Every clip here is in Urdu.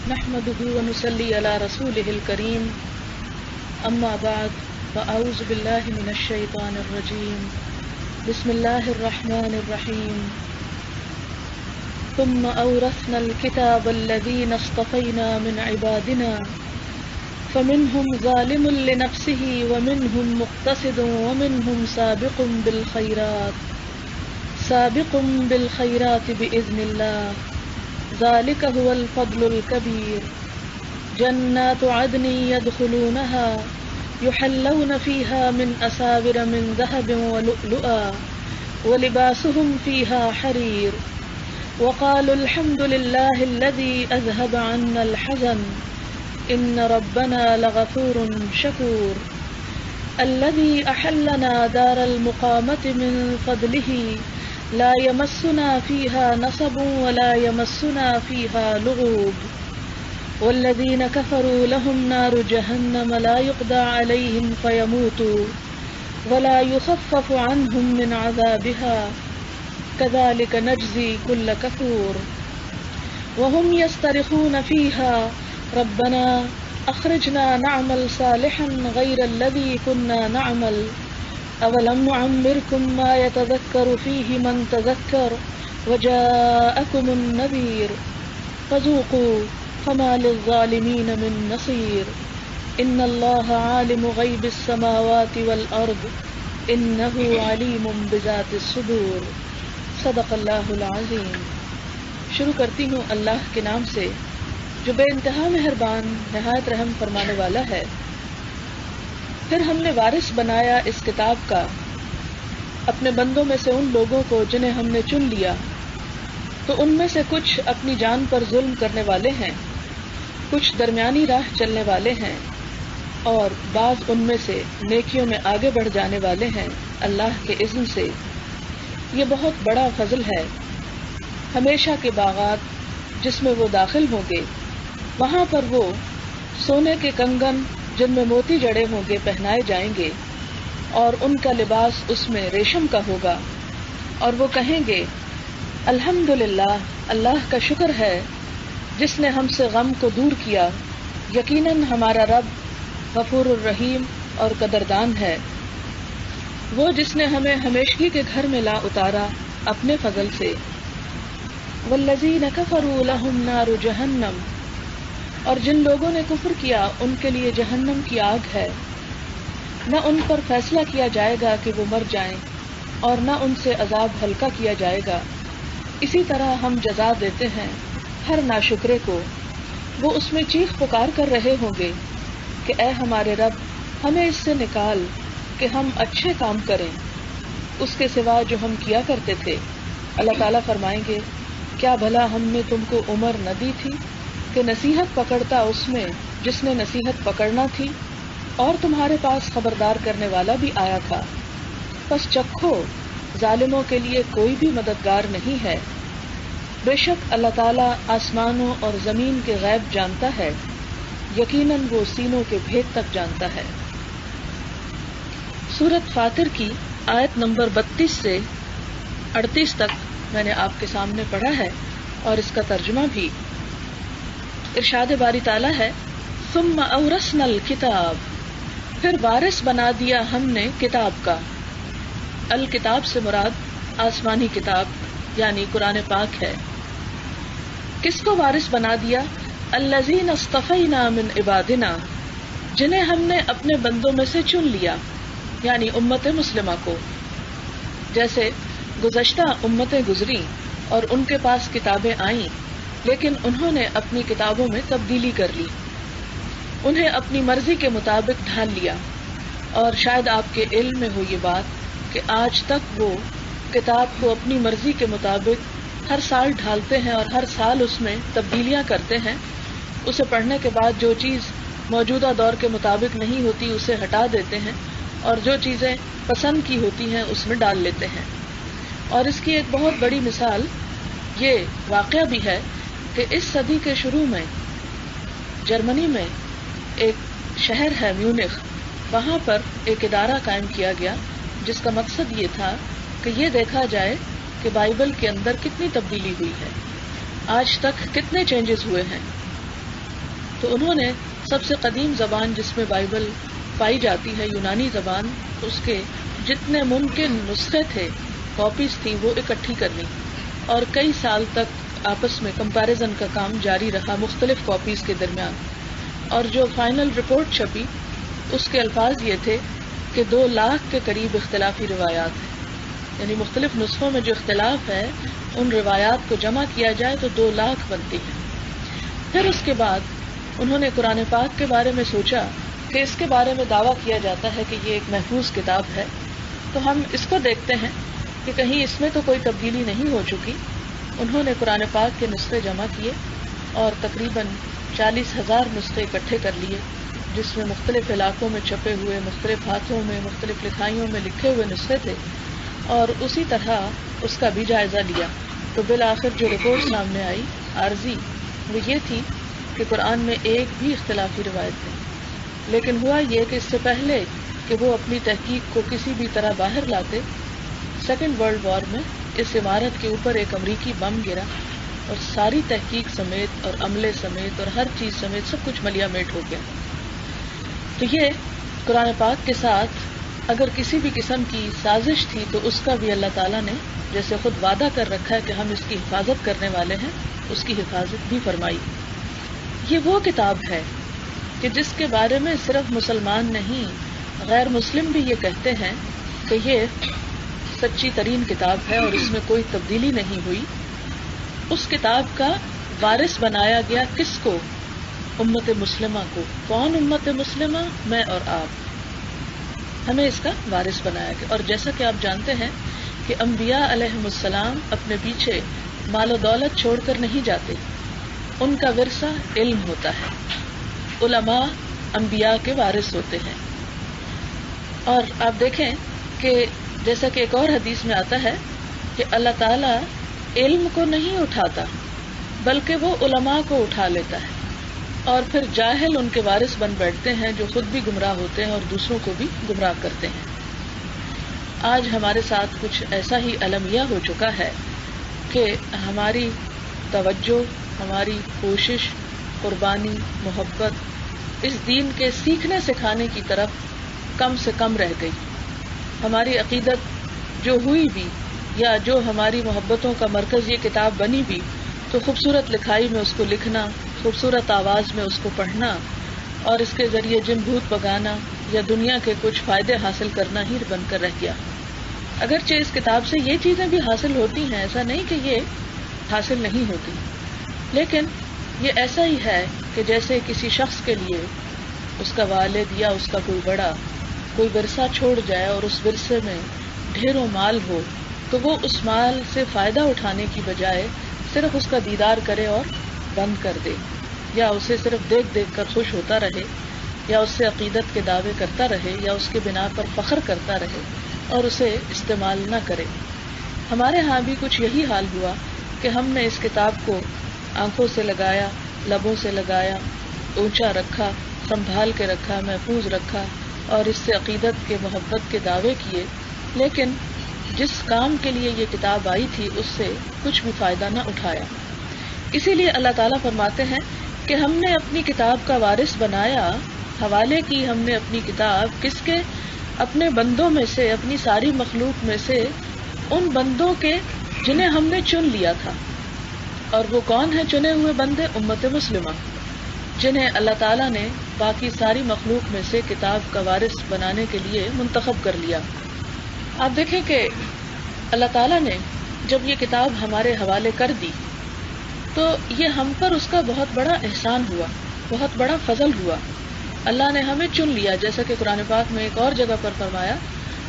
نحمده ونصلي على رسوله الكريم اما بعد فاعوذ بالله من الشيطان الرجيم بسم الله الرحمن الرحيم ثم اورثنا الكتاب الذين اصطفينا من عبادنا فمنهم ظالم لنفسه ومنهم مقتصد ومنهم سابق بالخيرات بإذن الله ذلك هو الفضل الكبير جنات عدن يدخلونها يحلون فيها من أساور من ذهب ولؤلؤا ولباسهم فيها حرير وقالوا الحمد لله الذي أذهب عنا الحزن إن ربنا لغفور شكور الذي أحلنا دار المقامة من فضله لا يمسنا فيها نصب ولا يمسنا فيها لغوب والذين كفروا لهم نار جهنم لا يقضى عليهم فيموتوا ولا يخفف عنهم من عذابها كذلك نجزي كل كفور وهم يصطرخون فيها ربنا أخرجنا نعمل صالحا غير الذي كنا نعمل أولم نعمركم ما يتذكر فيه من تذكر وجاءكم النذير فذوقوا فما للظالمين من نصير إن الله عالم غيب السماوات والأرض إنه عليم بذات الصدور صدق اللہ العظیم۔ شروع کرتی ہوں اللہ کے نام سے جو بے انتہا مہربان نہایت رحم فرمانے والا ہے۔ پھر ہم نے وارث بنایا اس کتاب کا اپنے بندوں میں سے ان لوگوں کو جنہیں ہم نے چن لیا، تو ان میں سے کچھ اپنی جان پر ظلم کرنے والے ہیں، کچھ درمیانی راہ چلنے والے ہیں، اور بعض ان میں سے نیکیوں میں آگے بڑھ جانے والے ہیں اللہ کے اذن سے۔ یہ بہت بڑا فضل ہے۔ ہمیشہ کے باغات جس میں وہ داخل ہوں گے، وہاں پر وہ سونے کے کنگن جن میں موتی جڑے ہوں گے پہنائے جائیں گے، اور ان کا لباس اس میں ریشم کا ہوگا، اور وہ کہیں گے الحمدللہ، اللہ کا شکر ہے جس نے ہم سے غم کو دور کیا، یقیناً ہمارا رب غفور الرحیم اور قدردان ہے، وہ جس نے ہمیں ہمیشگی کے گھر میں لا اتارا اپنے فضل سے۔ والذین کفروا لہم نار جہنم، اور جن لوگوں نے کفر کیا ان کے لیے جہنم کی آگ ہے، نہ ان پر فیصلہ کیا جائے گا کہ وہ مر جائیں، اور نہ ان سے عذاب ہلکا کیا جائے گا۔ اسی طرح ہم جزا دیتے ہیں ہر ناشکرے کو۔ وہ اس میں چیخ پکار کر رہے ہوں گے کہ اے ہمارے رب، ہمیں اس سے نکال کہ ہم اچھے کام کریں اس کے سوا جو ہم کیا کرتے تھے۔ اللہ تعالیٰ فرمائیں گے کیا بھلا ہم نے تم کو عمر نہ دی تھی کہ نصیحت پکڑتا اس میں جس نے نصیحت پکڑنا تھی، اور تمہارے پاس خبردار کرنے والا بھی آیا تھا۔ پس چکھو، ظالموں کے لیے کوئی بھی مددگار نہیں ہے۔ بے شک اللہ تعالیٰ آسمانوں اور زمین کے غیب جانتا ہے، یقیناً وہ سینوں کے بھید تک جانتا ہے۔ سورۃ فاطر کی آیت نمبر 32 سے 38 تک میں نے آپ کے سامنے پڑھا ہے، اور اس کا ترجمہ بھی۔ ارشاد باری تعالیٰ ہے ثم اورثنا الکتاب، پھر وارث بنا دیا ہم نے کتاب کا۔ الکتاب سے مراد آسمانی کتاب یعنی قرآن پاک ہے۔ کس کو وارث بنا دیا؟ الذین اصطفینا من عبادنا، جنہیں ہم نے اپنے بندوں میں سے چن لیا، یعنی امت مسلمہ کو۔ جیسے گزشتہ امتیں گزری اور ان کے پاس کتابیں آئیں، لیکن انہوں نے اپنی کتابوں میں تبدیلی کر لی، انہیں اپنی مرضی کے مطابق ڈھال لیا، اور شاید آپ کے علم میں ہو یہ بات کہ آج تک وہ کتاب کو اپنی مرضی کے مطابق ہر سال ڈھالتے ہیں، اور ہر سال اس میں تبدیلیاں کرتے ہیں۔ اسے پڑھنے کے بعد جو چیز موجودہ دور کے مطابق نہیں ہوتی اسے ہٹا دیتے ہیں، اور جو چیزیں پسند کی ہوتی ہیں اس میں ڈال لیتے ہیں۔ اور اس کی ایک بہت بڑی مثال یہ واقعہ بھی ہے کہ اس صدی کے شروع میں جرمنی میں ایک شہر ہے میونخ، وہاں پر ایک ادارہ قائم کیا گیا جس کا مقصد یہ تھا کہ یہ دیکھا جائے کہ بائبل کے اندر کتنی تبدیلی ہوئی ہے، آج تک کتنے چینجز ہوئے ہیں۔ تو انہوں نے سب سے قدیم زبان جس میں بائبل پائی جاتی ہے، یونانی زبان، اس کے جتنے ممکن نسخے تھے، کاپیز تھی، وہ اکٹھی کر لی، اور کئی سال تک آپس میں کمپیریزن کا کام جاری رہا مختلف کاپیز کے درمیان. اور جو فائنل رپورٹ چھپی اس کے الفاظ یہ تھے کہ 2 لاکھ کے قریب اختلافی روایات ہیں، یعنی مختلف نسخوں میں جو اختلاف ہے ان روایات کو جمع کیا جائے تو 2 لاکھ بنتی ہیں. پھر اس کے بعد انہوں نے قرآن پاک کے بارے میں سوچا کہ اس کے بارے میں دعویٰ کیا جاتا ہے کہ یہ ایک محفوظ کتاب ہے، تو ہم اس کو دیکھتے ہیں کہ کہیں اس میں تو کوئی تبدیلی نہیں ہو چکی. انہوں نے قرآن پاک کے نسخے جمع کیے اور تقریباً 40,000 نسخے اکٹھے کر لیے، جس میں مختلف علاقوں میں چھپے ہوئے، مختلف ہاتھوں میں، مختلف لکھائیوں میں لکھے ہوئے نسخے تھے، اور اسی طرح اس کا بھی جائزہ لیا. تو بالآخر جو رپورٹ سامنے آئی عارضی، وہ یہ تھی کہ قرآن میں ایک بھی اختلافی روایت نہیں. لیکن ہوا یہ کہ اس سے پہلے کہ وہ اپنی تحقیق کو کسی بھی طرح باہر لاتے، 2 ورلڈ وار میں اس عمارت کے اوپر ایک امریکی بم گرا اور ساری تحقیق سمیت اور عملے سمیت اور ہر چیز سمیت سب کچھ ملیا میٹ ہو گیا. تو یہ قرآن پاک کے ساتھ اگر کسی بھی قسم کی سازش تھی تو اس کا بھی اللہ تعالیٰ نے جیسے خود وعدہ کر رکھا ہے کہ ہم اس کی حفاظت کرنے والے ہیں، اس کی حفاظت بھی فرمائی. یہ وہ کتاب ہے کہ جس کے بارے میں صرف مسلمان نہیں، غیر مسلم بھی یہ کہتے ہیں کہ یہ سچی ترین کتاب ہے اور اس میں کوئی تبدیلی نہیں ہوئی. اس کتاب کا وارث بنایا گیا کس کو؟ امت مسلمہ کو. کون امت مسلمہ؟ میں اور آپ، ہمیں اس کا وارث بنایا گیا. اور جیسا کہ آپ جانتے ہیں کہ انبیاء علیہم السلام اپنے پیچھے مال و دولت چھوڑ کر نہیں جاتے، ان کا ورثہ علم ہوتا ہے. علماء انبیاء کے وارث ہوتے ہیں. اور آپ دیکھیں کہ جیسا کہ ایک اور حدیث میں آتا ہے کہ اللہ تعالیٰ علم کو نہیں اٹھاتا بلکہ وہ علماء کو اٹھا لیتا ہے، اور پھر جاہل ان کے وارث بن بیٹھتے ہیں جو خود بھی گمراہ ہوتے ہیں اور دوسروں کو بھی گمراہ کرتے ہیں. آج ہمارے ساتھ کچھ ایسا ہی المیہ ہو چکا ہے کہ ہماری توجہ، ہماری کوشش، قربانی، محبت اس دین کے سیکھنے سکھانے کی طرف کم سے کم رہ گئی. ہماری عقیدت جو ہوئی بھی یا جو ہماری محبتوں کا مرکز یہ کتاب بنی بھی، تو خوبصورت لکھائی میں اس کو لکھنا، خوبصورت آواز میں اس کو پڑھنا اور اس کے ذریعے جن بھوت بگانا یا دنیا کے کچھ فائدے حاصل کرنا ہی بن کر رہ گیا. اگرچہ اس کتاب سے یہ چیزیں بھی حاصل ہوتی ہیں، ایسا نہیں کہ یہ حاصل نہیں ہوتی، لیکن یہ ایسا ہی ہے کہ جیسے کسی شخص کے لیے اس کا والد یا اس کا کوئی بڑا کوئی ورثہ چھوڑ جائے اور اس ورثے میں ڈھیروں مال ہو، تو وہ اس مال سے فائدہ اٹھانے کی بجائے صرف اس کا دیدار کرے اور بند کر دے، یا اسے صرف دیکھ دیکھ کر خوش ہوتا رہے، یا اس سے عقیدت کے دعوے کرتا رہے، یا اس کے بنا پر فخر کرتا رہے اور اسے استعمال نہ کرے. ہمارے ہاں بھی کچھ یہی حال ہوا کہ ہم نے اس کتاب کو آنکھوں سے لگایا، لبوں سے لگایا، اونچا رکھا، سنبھال کے رکھا، محفوظ رکھا اور اس سے عقیدت کے محبت کے دعوے کیے، لیکن جس کام کے لیے یہ کتاب آئی تھی اس سے کچھ بھی فائدہ نہ اٹھایا. اسی لیے اللہ تعالیٰ فرماتے ہیں کہ ہم نے اپنی کتاب کا وارث بنایا، حوالے کی ہم نے اپنی کتاب کس کے؟ اپنے بندوں میں سے، اپنی ساری مخلوق میں سے ان بندوں کے جنہیں ہم نے چن لیا تھا. اور وہ کون ہیں چنے ہوئے بندے؟ امت مسلمہ، جنہیں اللہ تعالیٰ نے باقی ساری مخلوق میں سے کتاب کا وارث بنانے کے لیے منتخب کر لیا. آپ دیکھیں کہ اللہ تعالیٰ نے جب یہ کتاب ہمارے حوالے کر دی تو یہ ہم پر اس کا بہت بڑا احسان ہوا، بہت بڑا فضل ہوا. اللہ نے ہمیں چن لیا، جیسا کہ قرآن پاک میں ایک اور جگہ پر فرمایا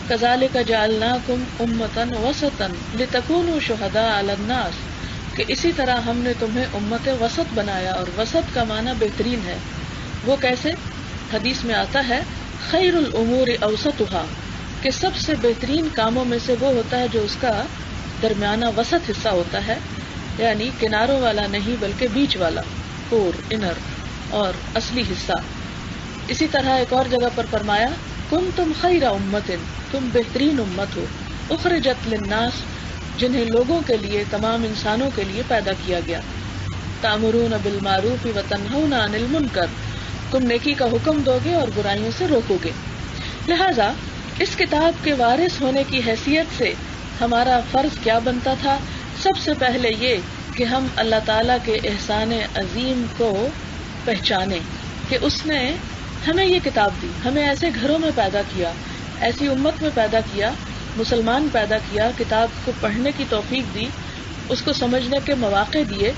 كَذَلِكَ جَعَلْنَاكُمْ أُمَّةً وَسَطًا لِتَكُونُوا شُهَدَاءَ عَلَى النَّاسِ، کہ اسی طرح ہم نے تمہیں امت وسط بنایا، اور وسط کا معنی بہترین ہے. وہ کیسے؟ حدیث میں آتا ہے خیر الامور اوسطها، کہ سب سے بہترین کاموں میں سے وہ ہوتا ہے جو اس کا درمیانہ وسط حصہ ہوتا ہے، یعنی کناروں والا نہیں بلکہ بیچ والا، کور، انر اور اصلی حصہ. اسی طرح ایک اور جگہ پر فرمایا کنتم خیر امت، تم بہترین امت ہو، اخرجت للناس، جنہیں لوگوں کے لیے، تمام انسانوں کے لیے پیدا کیا گیا. تأمرون بالمعروف وتنہون عن المنکر، تم نیکی کا حکم دو گے اور برائیوں سے روکو گے۔ لہذا اس کتاب کے وارث ہونے کی حیثیت سے ہمارا فرض کیا بنتا تھا؟ سب سے پہلے یہ کہ ہم اللہ تعالیٰ کے احسان عظیم کو پہچانیں کہ اس نے ہمیں یہ کتاب دی، ہمیں ایسے گھروں میں پیدا کیا، ایسی امت میں پیدا کیا، مسلمان پیدا کیا، کتاب کو پڑھنے کی توفیق دی، اس کو سمجھنے کے مواقع دیے،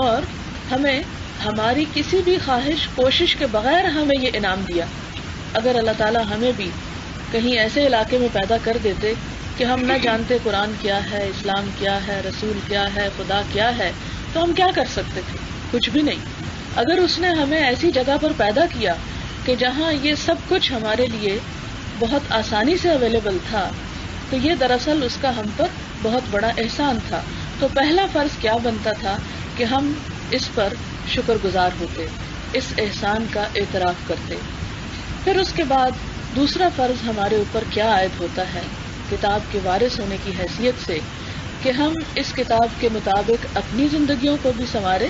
اور ہمیں ہماری کسی بھی خواہش کوشش کے بغیر ہمیں یہ انعام دیا۔ اگر اللہ تعالیٰ ہمیں بھی کہیں ایسے علاقے میں پیدا کر دیتے کہ ہم نہ جانتے قرآن کیا ہے، اسلام کیا ہے، رسول کیا ہے، خدا کیا ہے، تو ہم کیا کر سکتے تھے؟ کچھ بھی نہیں۔ اگر اس نے ہمیں ایسی جگہ پر پیدا کیا کہ جہاں یہ سب کچھ ہمارے لیے بہت آسانی سے اویلیبل تھا، تو یہ دراصل اس کا ہم پر بہت بڑا احسان تھا۔ تو پہلا فرض کیا بنتا تھا کہ ہم اس پر شکر گزار ہوتے، اس احسان کا اعتراف کرتے۔ پھر اس کے بعد دوسرا فرض ہمارے اوپر کیا عائد ہوتا ہے کتاب کے وارث ہونے کی حیثیت سے، کہ ہم اس کتاب کے مطابق اپنی زندگیوں کو بھی سنواریں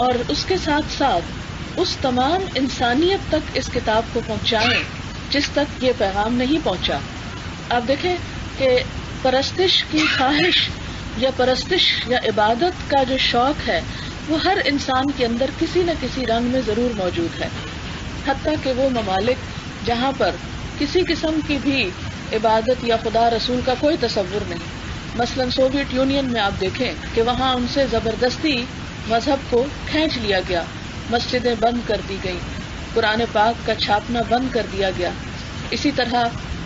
اور اس کے ساتھ ساتھ اس تمام انسانیت تک اس کتاب کو پہنچائیں جس تک یہ پیغام نہیں پہنچا۔ آپ دیکھیں کہ پرستش کی خواہش یا پرستش یا عبادت کا جو شوق ہے وہ ہر انسان کے اندر کسی نہ کسی رنگ میں ضرور موجود ہے، حتیٰ کہ وہ ممالک جہاں پر کسی قسم کی بھی عبادت یا خدا رسول کا کوئی تصور نہیں، مثلا سوویت یونین میں آپ دیکھیں کہ وہاں ان سے زبردستی مذہب کو کھینچ لیا گیا، مسجدیں بند کر دی گئی، قرآن پاک کا چھاپنا بند کر دیا گیا، اسی طرح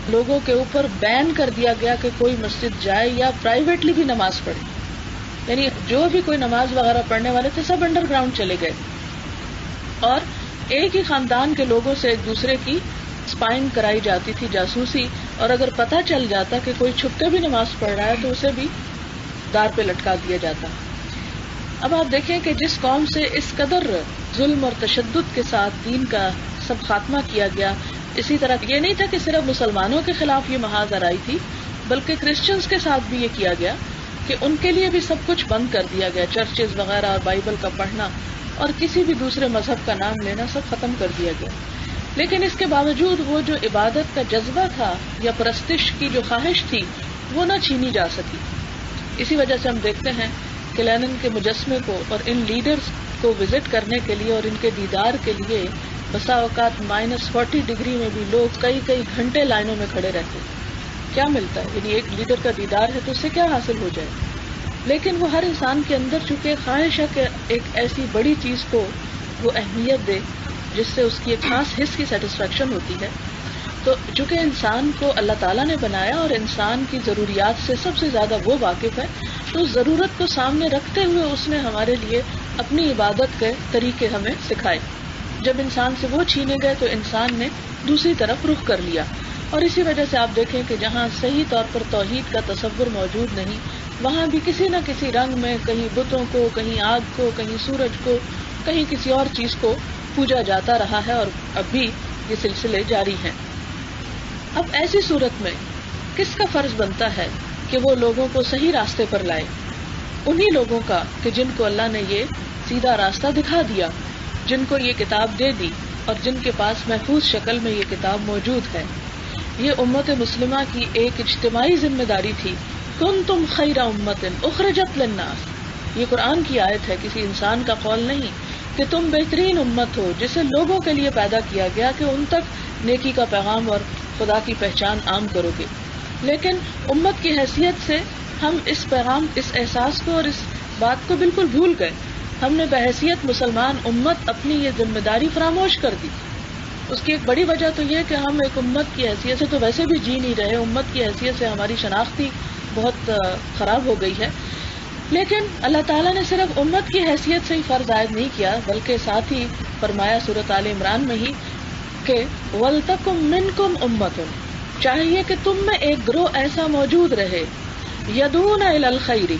لوگوں کے اوپر بین کر دیا گیا کہ کوئی مسجد جائے یا پرائیویٹلی بھی نماز پڑھے، یعنی جو بھی کوئی نماز وغیرہ پڑھنے والے تھے سب انڈر گراؤنڈ چلے گئے، اور ایک ہی خاندان کے لوگوں سے ایک دوسرے کی اسپائنگ کرائی جاتی تھی، جاسوسی، اور اگر پتہ چل جاتا کہ کوئی چھپ کے بھی نماز پڑھ رہا ہے تو اسے بھی دار پہ لٹکا دیا جاتا۔ اب آپ دیکھیں کہ جس قوم سے اس قدر ظلم اور تشدد کے ساتھ دین کا سب خاتمہ کیا گیا، اسی طرح یہ نہیں تھا کہ صرف مسلمانوں کے خلاف یہ محاذ آرائی تھی، بلکہ کرسچنز کے ساتھ بھی یہ کیا گیا کہ ان کے لیے بھی سب کچھ بند کر دیا گیا، چرچز وغیرہ اور بائبل کا پڑھنا اور کسی بھی دوسرے مذہب کا نام لینا سب ختم کر دیا گیا۔ لیکن اس کے باوجود وہ جو عبادت کا جذبہ تھا یا پرستش کی جو خواہش تھی وہ نہ چھینی جا سکی۔ اسی وجہ سے ہم دیکھتے ہیں کہ لینن کے مجسمے کو اور ان لیڈرز کو وزٹ کرنے کے لیے اور ان کے دیدار کے لیے بسا اوقات -40 ڈگری میں بھی لوگ کئی گھنٹے لائنوں میں کھڑے رہتے۔ کیا ملتا ہے؟ یعنی ایک لیڈر کا دیدار ہے تو اس سے کیا حاصل ہو جائے؟ لیکن وہ ہر انسان کے اندر چونکہ خواہش ہے کہ ایک ایسی بڑی چیز کو وہ اہمیت دے جس سے اس کی ایک خاص حص کی سیٹسفیکشن ہوتی ہے، تو چونکہ انسان کو اللہ تعالیٰ نے بنایا اور انسان کی ضروریات سے سب سے زیادہ وہ واقف ہے، تو ضرورت کو سامنے رکھتے ہوئے اس نے ہمارے لیے اپنی عبادت کے طریقے ہمیں سکھائے۔ جب انسان سے وہ چھینے گئے تو انسان نے دوسری طرف رخ کر لیا، اور اسی وجہ سے آپ دیکھیں کہ جہاں صحیح طور پر توحید کا تصور موجود نہیں، وہاں بھی کسی نہ کسی رنگ میں کہیں بتوں کو، کہیں آگ کو، کہیں سورج کو، کہیں کسی اور چیز کو پوجا جاتا رہا ہے، اور اب بھی یہ سلسلے جاری ہیں۔ اب ایسی صورت میں کس کا فرض بنتا ہے کہ وہ لوگوں کو صحیح راستے پر لائے؟ انہی لوگوں کا کہ جن کو اللہ نے یہ سیدھا راستہ دکھا دیا، جن کو یہ کتاب دے دی اور جن کے پاس محفوظ شکل میں یہ کتاب موجود ہے۔ یہ امت مسلمہ کی ایک اجتماعی ذمہ داری تھی، کنتم خیر امت اخرجت للناس، یہ قرآن کی آیت ہے، کسی انسان کا قول نہیں، کہ تم بہترین امت ہو جسے لوگوں کے لیے پیدا کیا گیا کہ ان تک نیکی کا پیغام اور خدا کی پہچان عام کرو گے۔ لیکن امت کی حیثیت سے ہم اس پیغام، اس احساس کو اور اس بات کو بالکل بھول گئے۔ ہم نے بحیثیت مسلمان امت اپنی یہ ذمہ داری فراموش کر دی۔ اس کی ایک بڑی وجہ تو یہ کہ ہم ایک امت کی حیثیت سے تو ویسے بھی جی نہیں رہے، امت کی حیثیت سے ہماری شناختی بہت خراب ہو گئی ہے۔ لیکن اللہ تعالیٰ نے صرف امت کی حیثیت سے ہی فرض عائد نہیں کیا، بلکہ ساتھ ہی فرمایا سورۃ آل عمران میں ہی کہ وَلْتَكُمْ مِنْكُمْ أُمَّةٌ، چاہیے کہ تم میں ایک گروہ ایسا موجود رہے، يَدْعُونَ إِلَى الْخَيْرِ،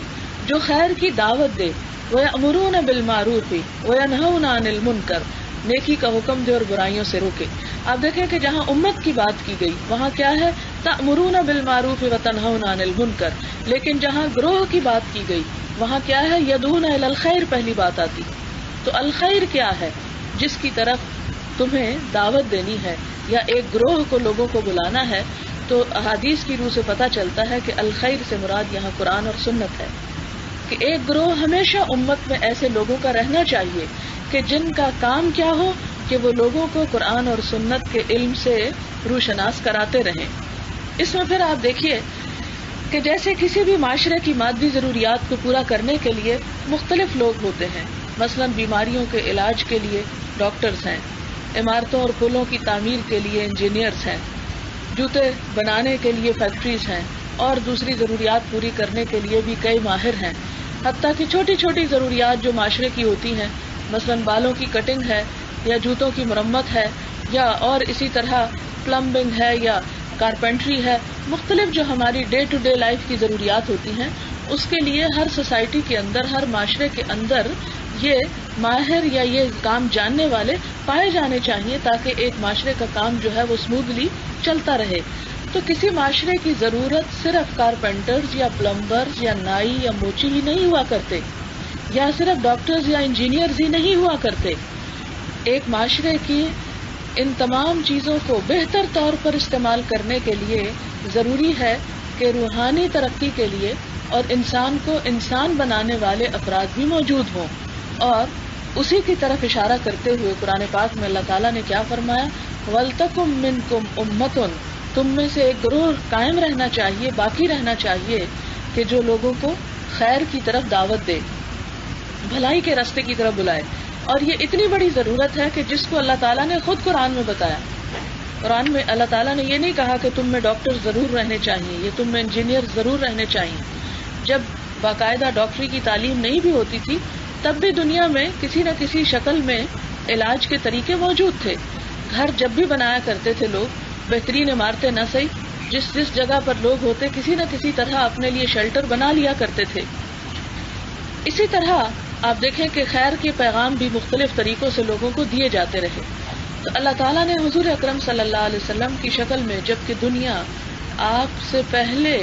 جو خیر کی دعوت دے، وَيَأْمُرُونَ بِالْمَعْرُوفِ وَيَنْهَوْنَ عَنِ الْمُنْكَرِ، نیکی کا حکم دے اور برائیوں سے روکے۔ آپ دیکھیں کہ جہاں امت کی بات کی گئی وہاں کیا ہے؟ تأمرون بالمعروف وتنہون عن المنکر، لیکن جہاں گروہ کی بات کی گئی وہاں کیا ہے؟ یدعون الی الخیر پہلی بات آتی. تو الخیر کیا ہے؟ جس کی طرف تمہیں دعوت دینی ہے یا ایک گروہ کو لوگوں کو بلانا ہے. تو احادیث کی روح سے پتہ چلتا ہے کہ الخیر سے مراد یہاں قرآن اور سنت ہے، کہ ایک گروہ ہمیشہ امت میں ایسے لوگوں کا رہنا چاہیے کہ جن کا کام کیا ہو کہ وہ لوگوں کو قرآن اور سنت کے علم سے روشناس کراتے رہیں. اس میں پھر آپ دیکھیے کہ جیسے کسی بھی معاشرے کی مادی ضروریات کو پورا کرنے کے لیے مختلف لوگ ہوتے ہیں. مثلا بیماریوں کے علاج کے لیے ڈاکٹرز ہیں، عمارتوں اور پلوں کی تعمیر کے لیے انجینئرز ہیں، جوتے بنانے کے لیے فیکٹریز ہیں، اور دوسری ضروریات پوری کرنے کے لیے بھی کئی ماہر ہیں. حتیٰ کہ چھوٹی چھوٹی ضروریات جو معاشرے کی ہوتی ہیں، مثلا بالوں کی کٹنگ ہے یا جوتوں کی مرمت ہے یا اور اسی طرح پلمبنگ ہے یا کارپینٹری ہے، مختلف جو ہماری ڈے ٹو ڈے لائف کی ضروریات ہوتی ہیں، اس کے لیے ہر سوسائٹی کے اندر، ہر معاشرے کے اندر یہ ماہر یا یہ کام جاننے والے پائے جانے چاہیے تاکہ ایک معاشرے کا کام جو ہے وہ اسموتھلی چلتا رہے. تو کسی معاشرے کی ضرورت صرف کارپینٹرز یا پلمبرز یا نائی یا موچی ہی نہیں ہوا کرتے، یا صرف ڈاکٹرز یا انجینئرز ہی نہیں ہوا کرتے. ایک معاشرے کی ان تمام چیزوں کو بہتر طور پر استعمال کرنے کے لیے ضروری ہے کہ روحانی ترقی کے لیے اور انسان کو انسان بنانے والے افراد بھی موجود ہوں. اور اسی کی طرف اشارہ کرتے ہوئے قرآن پاک میں اللہ تعالیٰ نے کیا فرمایا؟ وَلْتَكُمْ مِنْكُمْ أُمَّةٌ، تم میں سے ایک گروہ قائم رہنا چاہیے، باقی رہنا چاہیے کہ جو لوگوں کو خیر کی طرف دعوت دے، بھلائی کے راستے کی طرف بلائے. اور یہ اتنی بڑی ضرورت ہے کہ جس کو اللہ تعالیٰ نے خود قرآن میں بتایا. قرآن میں اللہ تعالیٰ نے یہ نہیں کہا کہ تم میں ڈاکٹر ضرور رہنے چاہیے، یہ تم میں انجینئر ضرور رہنے چاہیے. جب باقاعدہ ڈاکٹری کی تعلیم نہیں بھی ہوتی تھی تب بھی دنیا میں کسی نہ کسی شکل میں علاج کے طریقے موجود تھے. گھر جب بھی بنایا کرتے تھے لوگ، بہترین عمارتیں نہ صحیح، جس جگہ پر لوگ ہوتے کسی نہ کسی طرح اپنے لیے شیلٹر بنا لیا کرتے تھے. اسی طرح آپ دیکھیں کہ خیر کے پیغام بھی مختلف طریقوں سے لوگوں کو دیے جاتے رہے. تو اللہ تعالیٰ نے حضور اکرم صلی اللہ علیہ وسلم کی شکل میں، جبکہ دنیا آپ سے پہلے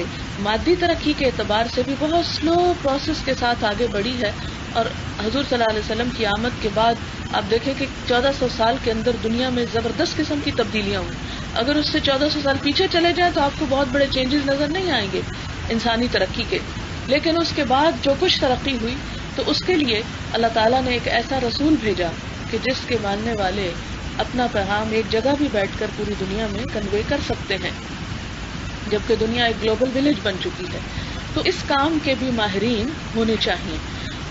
مادی ترقی کے اعتبار سے بھی بہت سلو پروسیس کے ساتھ آگے بڑھی ہے، اور حضور صلی اللہ علیہ وسلم کی آمد کے بعد آپ دیکھیں کہ 1400 سال کے اندر دنیا میں زبردست قسم کی تبدیلیاں ہوئی. اگر اس سے 1400 سال پیچھے چلے جائیں تو آپ کو بہت بڑے چینجز نظر نہیں آئیں گے انسانی ترقی کے. لیکن اس کے بعد جو کچھ ترقی ہوئی تو اس کے لیے اللہ تعالیٰ نے ایک ایسا رسول بھیجا کہ جس کے ماننے والے اپنا پیغام ایک جگہ بھی بیٹھ کر پوری دنیا میں کنوے کر سکتے ہیں، جبکہ دنیا ایک گلوبل ولیج بن چکی ہے. تو اس کام کے بھی ماہرین ہونے چاہیے.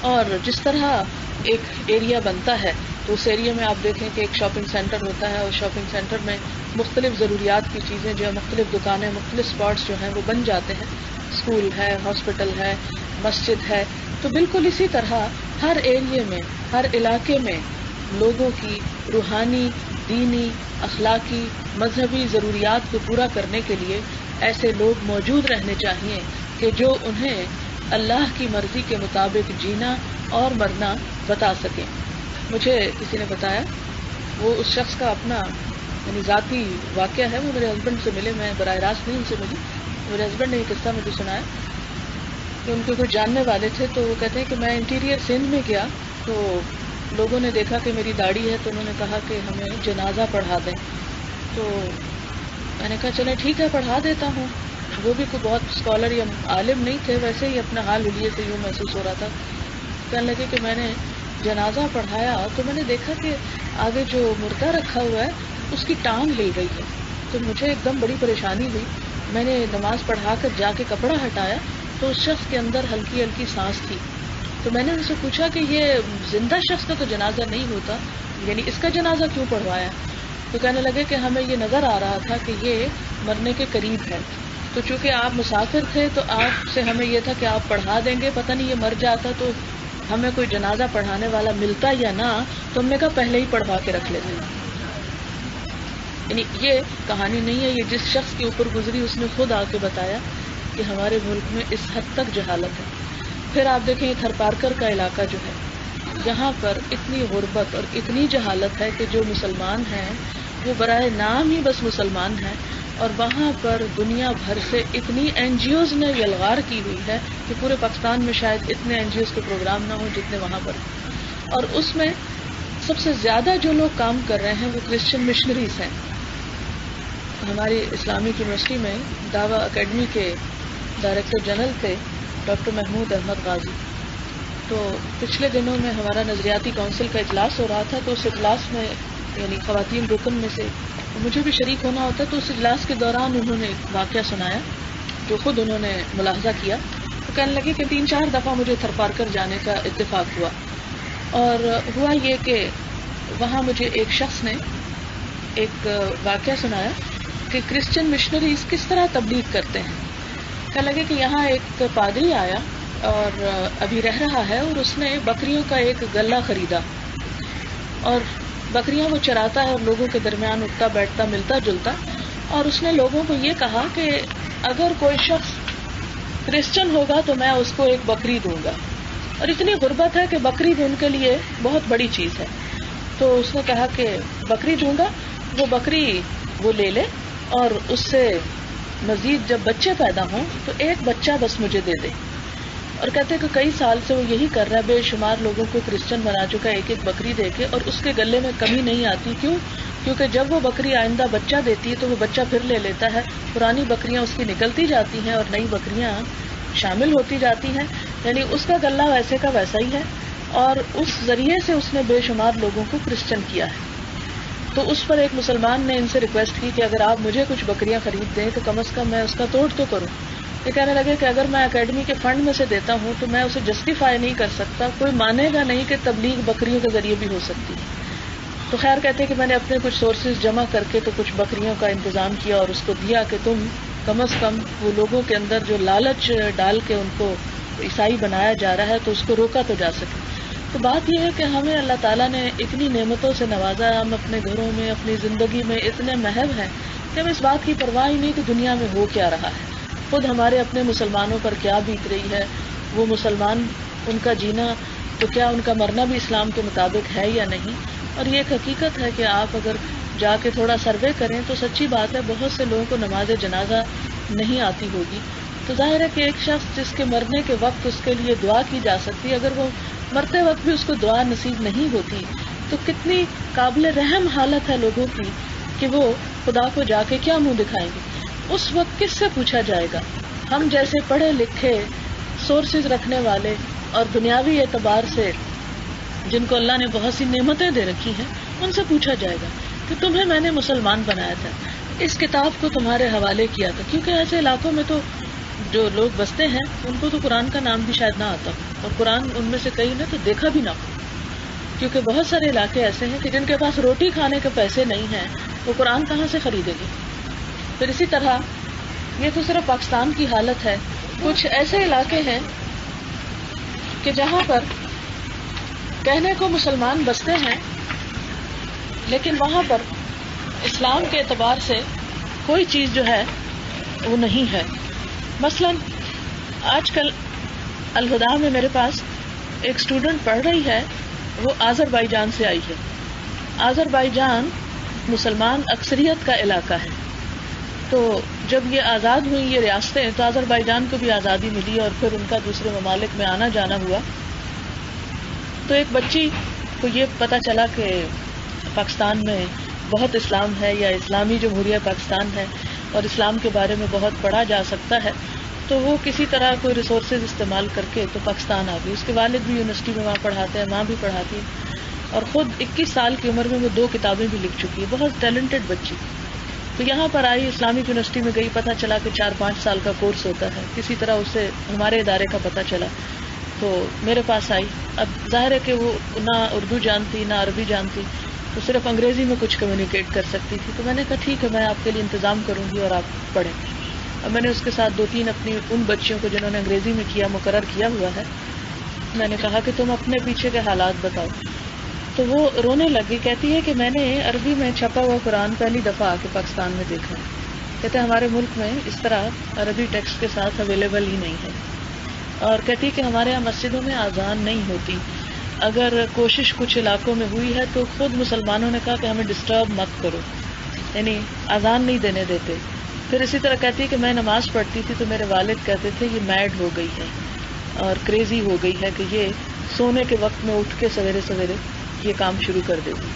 اور جس طرح ایک ایریا بنتا ہے تو اس ایریا میں آپ دیکھیں کہ ایک شاپنگ سینٹر ہوتا ہے، اور شاپنگ سینٹر میں مختلف ضروریات کی چیزیں جو ہے، مختلف دکانیں، مختلف اسپاٹس جو ہیں وہ بن جاتے ہیں. اسکول ہے، ہاسپٹل ہے، مسجد ہے. تو بالکل اسی طرح ہر ایریے میں، ہر علاقے میں لوگوں کی روحانی، دینی، اخلاقی، مذہبی ضروریات کو پورا کرنے کے لیے ایسے لوگ موجود رہنے چاہیے کہ جو انہیں اللہ کی مرضی کے مطابق جینا اور مرنا بتا سکیں. مجھے کسی نے بتایا، وہ اس شخص کا اپنا یعنی ذاتی واقعہ ہے، وہ میرے ہسبینڈ سے ملے، میں براہ راست نہیں ان سے ملی، میرے ہسبینڈ نے یہ قصہ مجھے سنایا کہ ان کے کوئی جاننے والے تھے. تو وہ کہتے ہیں کہ میں انٹیریئر سندھ میں گیا تو لوگوں نے دیکھا کہ میری داڑھی ہے تو انہوں نے کہا کہ ہمیں جنازہ پڑھا دیں. تو میں نے کہا چلیں ٹھیک ہے پڑھا دیتا ہوں. وہ بھی کوئی بہت اسکالر یا عالم نہیں تھے، ویسے ہی اپنا حال حلیے سے یوں محسوس ہو رہا تھا. کہنے لگے کہ میں نے جنازہ پڑھایا تو میں نے دیکھا کہ آگے جو مردہ رکھا ہوا ہے اس کی ٹانگ ہل گئی ہے. تو مجھے ایک دم بڑی پریشانی ہوئی. میں نے نماز پڑھا کر جا کے کپڑا ہٹایا تو اس شخص کے اندر ہلکی ہلکی سانس تھی. تو میں نے ان سے پوچھا کہ یہ زندہ شخص کا تو جنازہ نہیں ہوتا، یعنی اس کا جنازہ کیوں پڑھوایا؟ تو کہنے لگے کہ ہمیں یہ نظر آ رہا تھا کہ یہ مرنے کے قریب ہے، تو چونکہ آپ مسافر تھے تو آپ سے ہمیں یہ تھا کہ آپ پڑھا دیں گے، پتہ نہیں یہ مر جاتا تو ہمیں کوئی جنازہ پڑھانے والا ملتا یا نہ، تو ہم نے کہا پہلے ہی پڑھوا کے رکھ لیتے. یعنی یہ کہانی نہیں ہے، یہ جس شخص کے اوپر گزری اس نے خود آ کے بتایا کہ ہمارے ملک میں اس حد تک جہالت ہے. پھر آپ دیکھیں تھر پارکر کا علاقہ جو ہے، یہاں پر اتنی غربت اور اتنی جہالت ہے کہ جو مسلمان ہیں وہ برائے نام ہی بس مسلمان ہیں، اور وہاں پر دنیا بھر سے اتنی این جی اوز نے یلغار کی ہوئی ہے کہ پورے پاکستان میں شاید اتنے این جی اوز کے پروگرام نہ ہوں جتنے وہاں پر. اور اس میں سب سے زیادہ جو لوگ کام کر رہے ہیں وہ کرسچن مشنریز ہیں. ہماری اسلامک یونیورسٹی میں دعویٰ اکیڈمی کے ڈائریکٹر جنرل تھے ڈاکٹر محمود احمد غازی. تو پچھلے دنوں میں ہمارا نظریاتی کونسل کا اجلاس ہو رہا تھا، تو اس اجلاس میں یعنی خواتین رکن میں سے مجھے بھی شریک ہونا ہوتا ہے. تو اس اجلاس کے دوران انہوں نے ایک واقعہ سنایا جو خود انہوں نے ملاحظہ کیا. تو کہنے لگے کہ 3-4 دفعہ مجھے تھرپار کر جانے کا اتفاق ہوا، اور ہوا یہ کہ وہاں مجھے ایک شخص نے ایک واقعہ سنایا کہ کرسچن مشنریز کس طرح تبلیغ کرتے ہیں. کہنے لگے کہ یہاں ایک پادری آیا اور ابھی رہ رہا ہے، اور اس نے بکریوں کا ایک گلہ خریدا، اور بکریاں وہ چراتا ہے اور لوگوں کے درمیان اٹھتا بیٹھتا ملتا جلتا. اور اس نے لوگوں کو یہ کہا کہ اگر کوئی شخص کرسچن ہوگا تو میں اس کو ایک بکری دوں گا. اور اتنی غربت ہے کہ بکری ان کے لیے بہت بڑی چیز ہے. تو اس نے کہا کہ بکری دوں گا، وہ بکری وہ لے لے اور اس سے مزید جب بچے پیدا ہوں تو ایک بچہ بس مجھے دے دے. اور کہتے ہیں کہ کئی سال سے وہ یہی کر رہا ہے، بے شمار لوگوں کو کرسچن بنا چکا ہے ایک ایک بکری دے کے، اور اس کے گلے میں کمی نہیں آتی. کیونکہ جب وہ بکری آئندہ بچہ دیتی ہے تو وہ بچہ پھر لے لیتا ہے، پرانی بکریاں اس کی نکلتی جاتی ہیں اور نئی بکریاں شامل ہوتی جاتی ہیں. یعنی اس کا گلہ ویسے کا ویسا ہی ہے، اور اس ذریعے سے اس نے بے شمار لوگوں کو کرسچن کیا ہے. تو اس پر ایک مسلمان نے ان سے ریکویسٹ کی کہ اگر آپ مجھے کچھ بکریاں خرید دیں تو کم از کم میں اس کا توڑ تو کروں. یہ کہنے لگے کہ اگر میں اکیڈمی کے فنڈ میں سے دیتا ہوں تو میں اسے جسٹیفائی نہیں کر سکتا، کوئی مانے گا نہیں کہ تبلیغ بکریوں کے ذریعے بھی ہو سکتی ہے. تو خیر کہتے ہیں کہ میں نے اپنے کچھ سورسز جمع کر کے تو کچھ بکریوں کا انتظام کیا اور اس کو دیا کہ تم کم از کم وہ لوگوں کے اندر جو لالچ ڈال کے ان کو عیسائی بنایا جا رہا ہے تو اس کو روکا تو جا سکے. تو بات یہ ہے کہ ہمیں اللہ تعالیٰ نے اتنی نعمتوں سے نوازا ہے، ہم اپنے گھروں میں اپنی زندگی میں اتنے محب ہیں کہ ہمیں اس بات کی پرواہ ہی نہیں کہ دنیا میں ہو کیا رہا ہے. خود ہمارے اپنے مسلمانوں پر کیا بیت رہی ہے، وہ مسلمان ان کا جینا تو کیا ان کا مرنا بھی اسلام کے مطابق ہے یا نہیں. اور یہ ایک حقیقت ہے کہ آپ اگر جا کے تھوڑا سروے کریں تو سچی بات ہے بہت سے لوگوں کو نماز جنازہ نہیں آتی ہوگی. تو ظاہر ہے کہ ایک شخص جس کے مرنے کے وقت اس کے لیے دعا کی جا سکتی، اگر وہ مرتے وقت بھی اس کو دعا نصیب نہیں ہوتی تو کتنی قابل رحم حالت ہے لوگوں کی کہ وہ خدا کو جا کے کیا منہ دکھائیں گے. اس وقت کس سے پوچھا جائے گا؟ ہم جیسے پڑھے لکھے سورسز رکھنے والے اور دنیاوی اعتبار سے جن کو اللہ نے بہت سی نعمتیں دے رکھی ہیں ان سے پوچھا جائے گا کہ تمہیں میں نے مسلمان بنایا تھا، اس کتاب کو تمہارے حوالے کیا تھا. کیونکہ ایسے علاقوں میں تو جو لوگ بستے ہیں ان کو تو قرآن کا نام بھی شاید نہ آتا ہو، اور قرآن ان میں سے کئی نے تو دیکھا بھی نہ ہو. کیونکہ بہت سارے علاقے ایسے ہیں کہ جن کے پاس روٹی کھانے کے پیسے نہیں ہیں، وہ قرآن کہاں سے خریدے گی. پھر اسی طرح یہ تو صرف پاکستان کی حالت ہے، کچھ ایسے علاقے ہیں کہ جہاں پر کہنے کو مسلمان بستے ہیں لیکن وہاں پر اسلام کے اعتبار سے کوئی چیز جو ہے وہ نہیں ہے. مثلا آج کل الہدا میں میرے پاس ایک اسٹوڈنٹ پڑھ رہی ہے، وہ آذربائیجان سے آئی ہے. آذربائیجان مسلمان اکثریت کا علاقہ ہے. تو جب یہ آزاد ہوئی یہ ریاستیں تو آذربائیجان کو بھی آزادی ملی اور پھر ان کا دوسرے ممالک میں آنا جانا ہوا. تو ایک بچی کو یہ پتہ چلا کہ پاکستان میں بہت اسلام ہے یا اسلامی جمہوریہ پاکستان ہے اور اسلام کے بارے میں بہت پڑھا جا سکتا ہے، تو وہ کسی طرح کوئی ریسورسز استعمال کر کے تو پاکستان آ گئی. اس کے والد بھی یونیورسٹی میں وہاں پڑھاتے ہیں، ماں بھی پڑھاتی ہے، اور خود 21 سال کی عمر میں وہ 2 کتابیں بھی لکھ چکی ہے. بہت ٹیلنٹڈ بچی. تو یہاں پر آئی، اسلامک یونیورسٹی میں گئی، پتہ چلا کہ 4-5 سال کا کورس ہوتا ہے. کسی طرح اسے ہمارے ادارے کا پتہ چلا تو میرے پاس آئی. اب ظاہر ہے کہ وہ نہ اردو جانتی نہ عربی جانتی، تو صرف انگریزی میں کچھ کمیونیکیٹ کر سکتی تھی. تو میں نے کہا ٹھیک ہے، میں آپ کے لیے انتظام کروں گی اور آپ پڑھیں. اب میں نے اس کے ساتھ 2-3 اپنی ان بچیوں کو جنہوں نے انگریزی میں کیا مقرر کیا ہوا ہے، میں نے کہا کہ تم اپنے پیچھے کے حالات بتاؤ. تو وہ رونے لگی، کہتی ہے کہ میں نے عربی میں چھپا ہوا قرآن پہلی دفعہ آ کے پاکستان میں دیکھا. کہتے ہیں ہمارے ملک میں اس طرح عربی ٹیکسٹ کے ساتھ اویلیبل ہی نہیں ہے. اور کہتی کہ ہمارے یہاں مسجدوں میں اذان نہیں ہوتی. اگر کوشش کچھ علاقوں میں ہوئی ہے تو خود مسلمانوں نے کہا کہ ہمیں ڈسٹرب مت کرو، یعنی اذان نہیں دینے دیتے. پھر اسی طرح کہتی ہے کہ میں نماز پڑھتی تھی تو میرے والد کہتے تھے یہ میڈ ہو گئی ہے اور کریزی ہو گئی ہے کہ یہ سونے کے وقت میں اٹھ کے سویرے سویرے یہ کام شروع کر دیتی.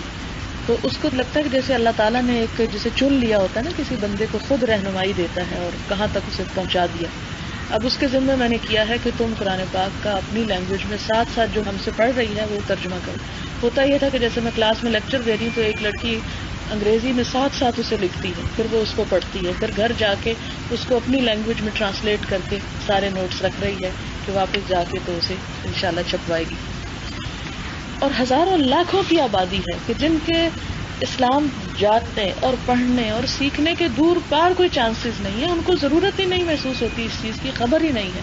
تو اس کو لگتا ہے کہ جیسے اللہ تعالیٰ نے ایک جسے چن لیا ہوتا ہے نا, کسی بندے کو خود رہنمائی دیتا ہے اور کہاں تک اسے پہنچا دیا. اب اس کے ذمہ میں نے کیا ہے کہ تم قرآن پاک کا اپنی لینگویج میں ساتھ ساتھ جو ہم سے پڑھ رہی ہے وہ ترجمہ کرو. ہوتا یہ تھا کہ جیسے میں کلاس میں لیکچر دے رہی ہوں تو ایک لڑکی انگریزی میں ساتھ ساتھ اسے لکھتی ہے, پھر وہ اس کو پڑھتی ہے, پھر گھر جا کے اس کو اپنی لینگویج میں ٹرانسلیٹ کر کے سارے نوٹس رکھ رہی ہے کہ واپس جا کے تو اسے انشاءاللہ چھپوائے گی. اور ہزاروں لاکھوں کی آبادی ہے کہ جن کے اسلام جاننے اور پڑھنے اور سیکھنے کے دور پار کوئی چانسز نہیں ہے, ان کو ضرورت ہی نہیں محسوس ہوتی اس چیز کی, خبر ہی نہیں ہے.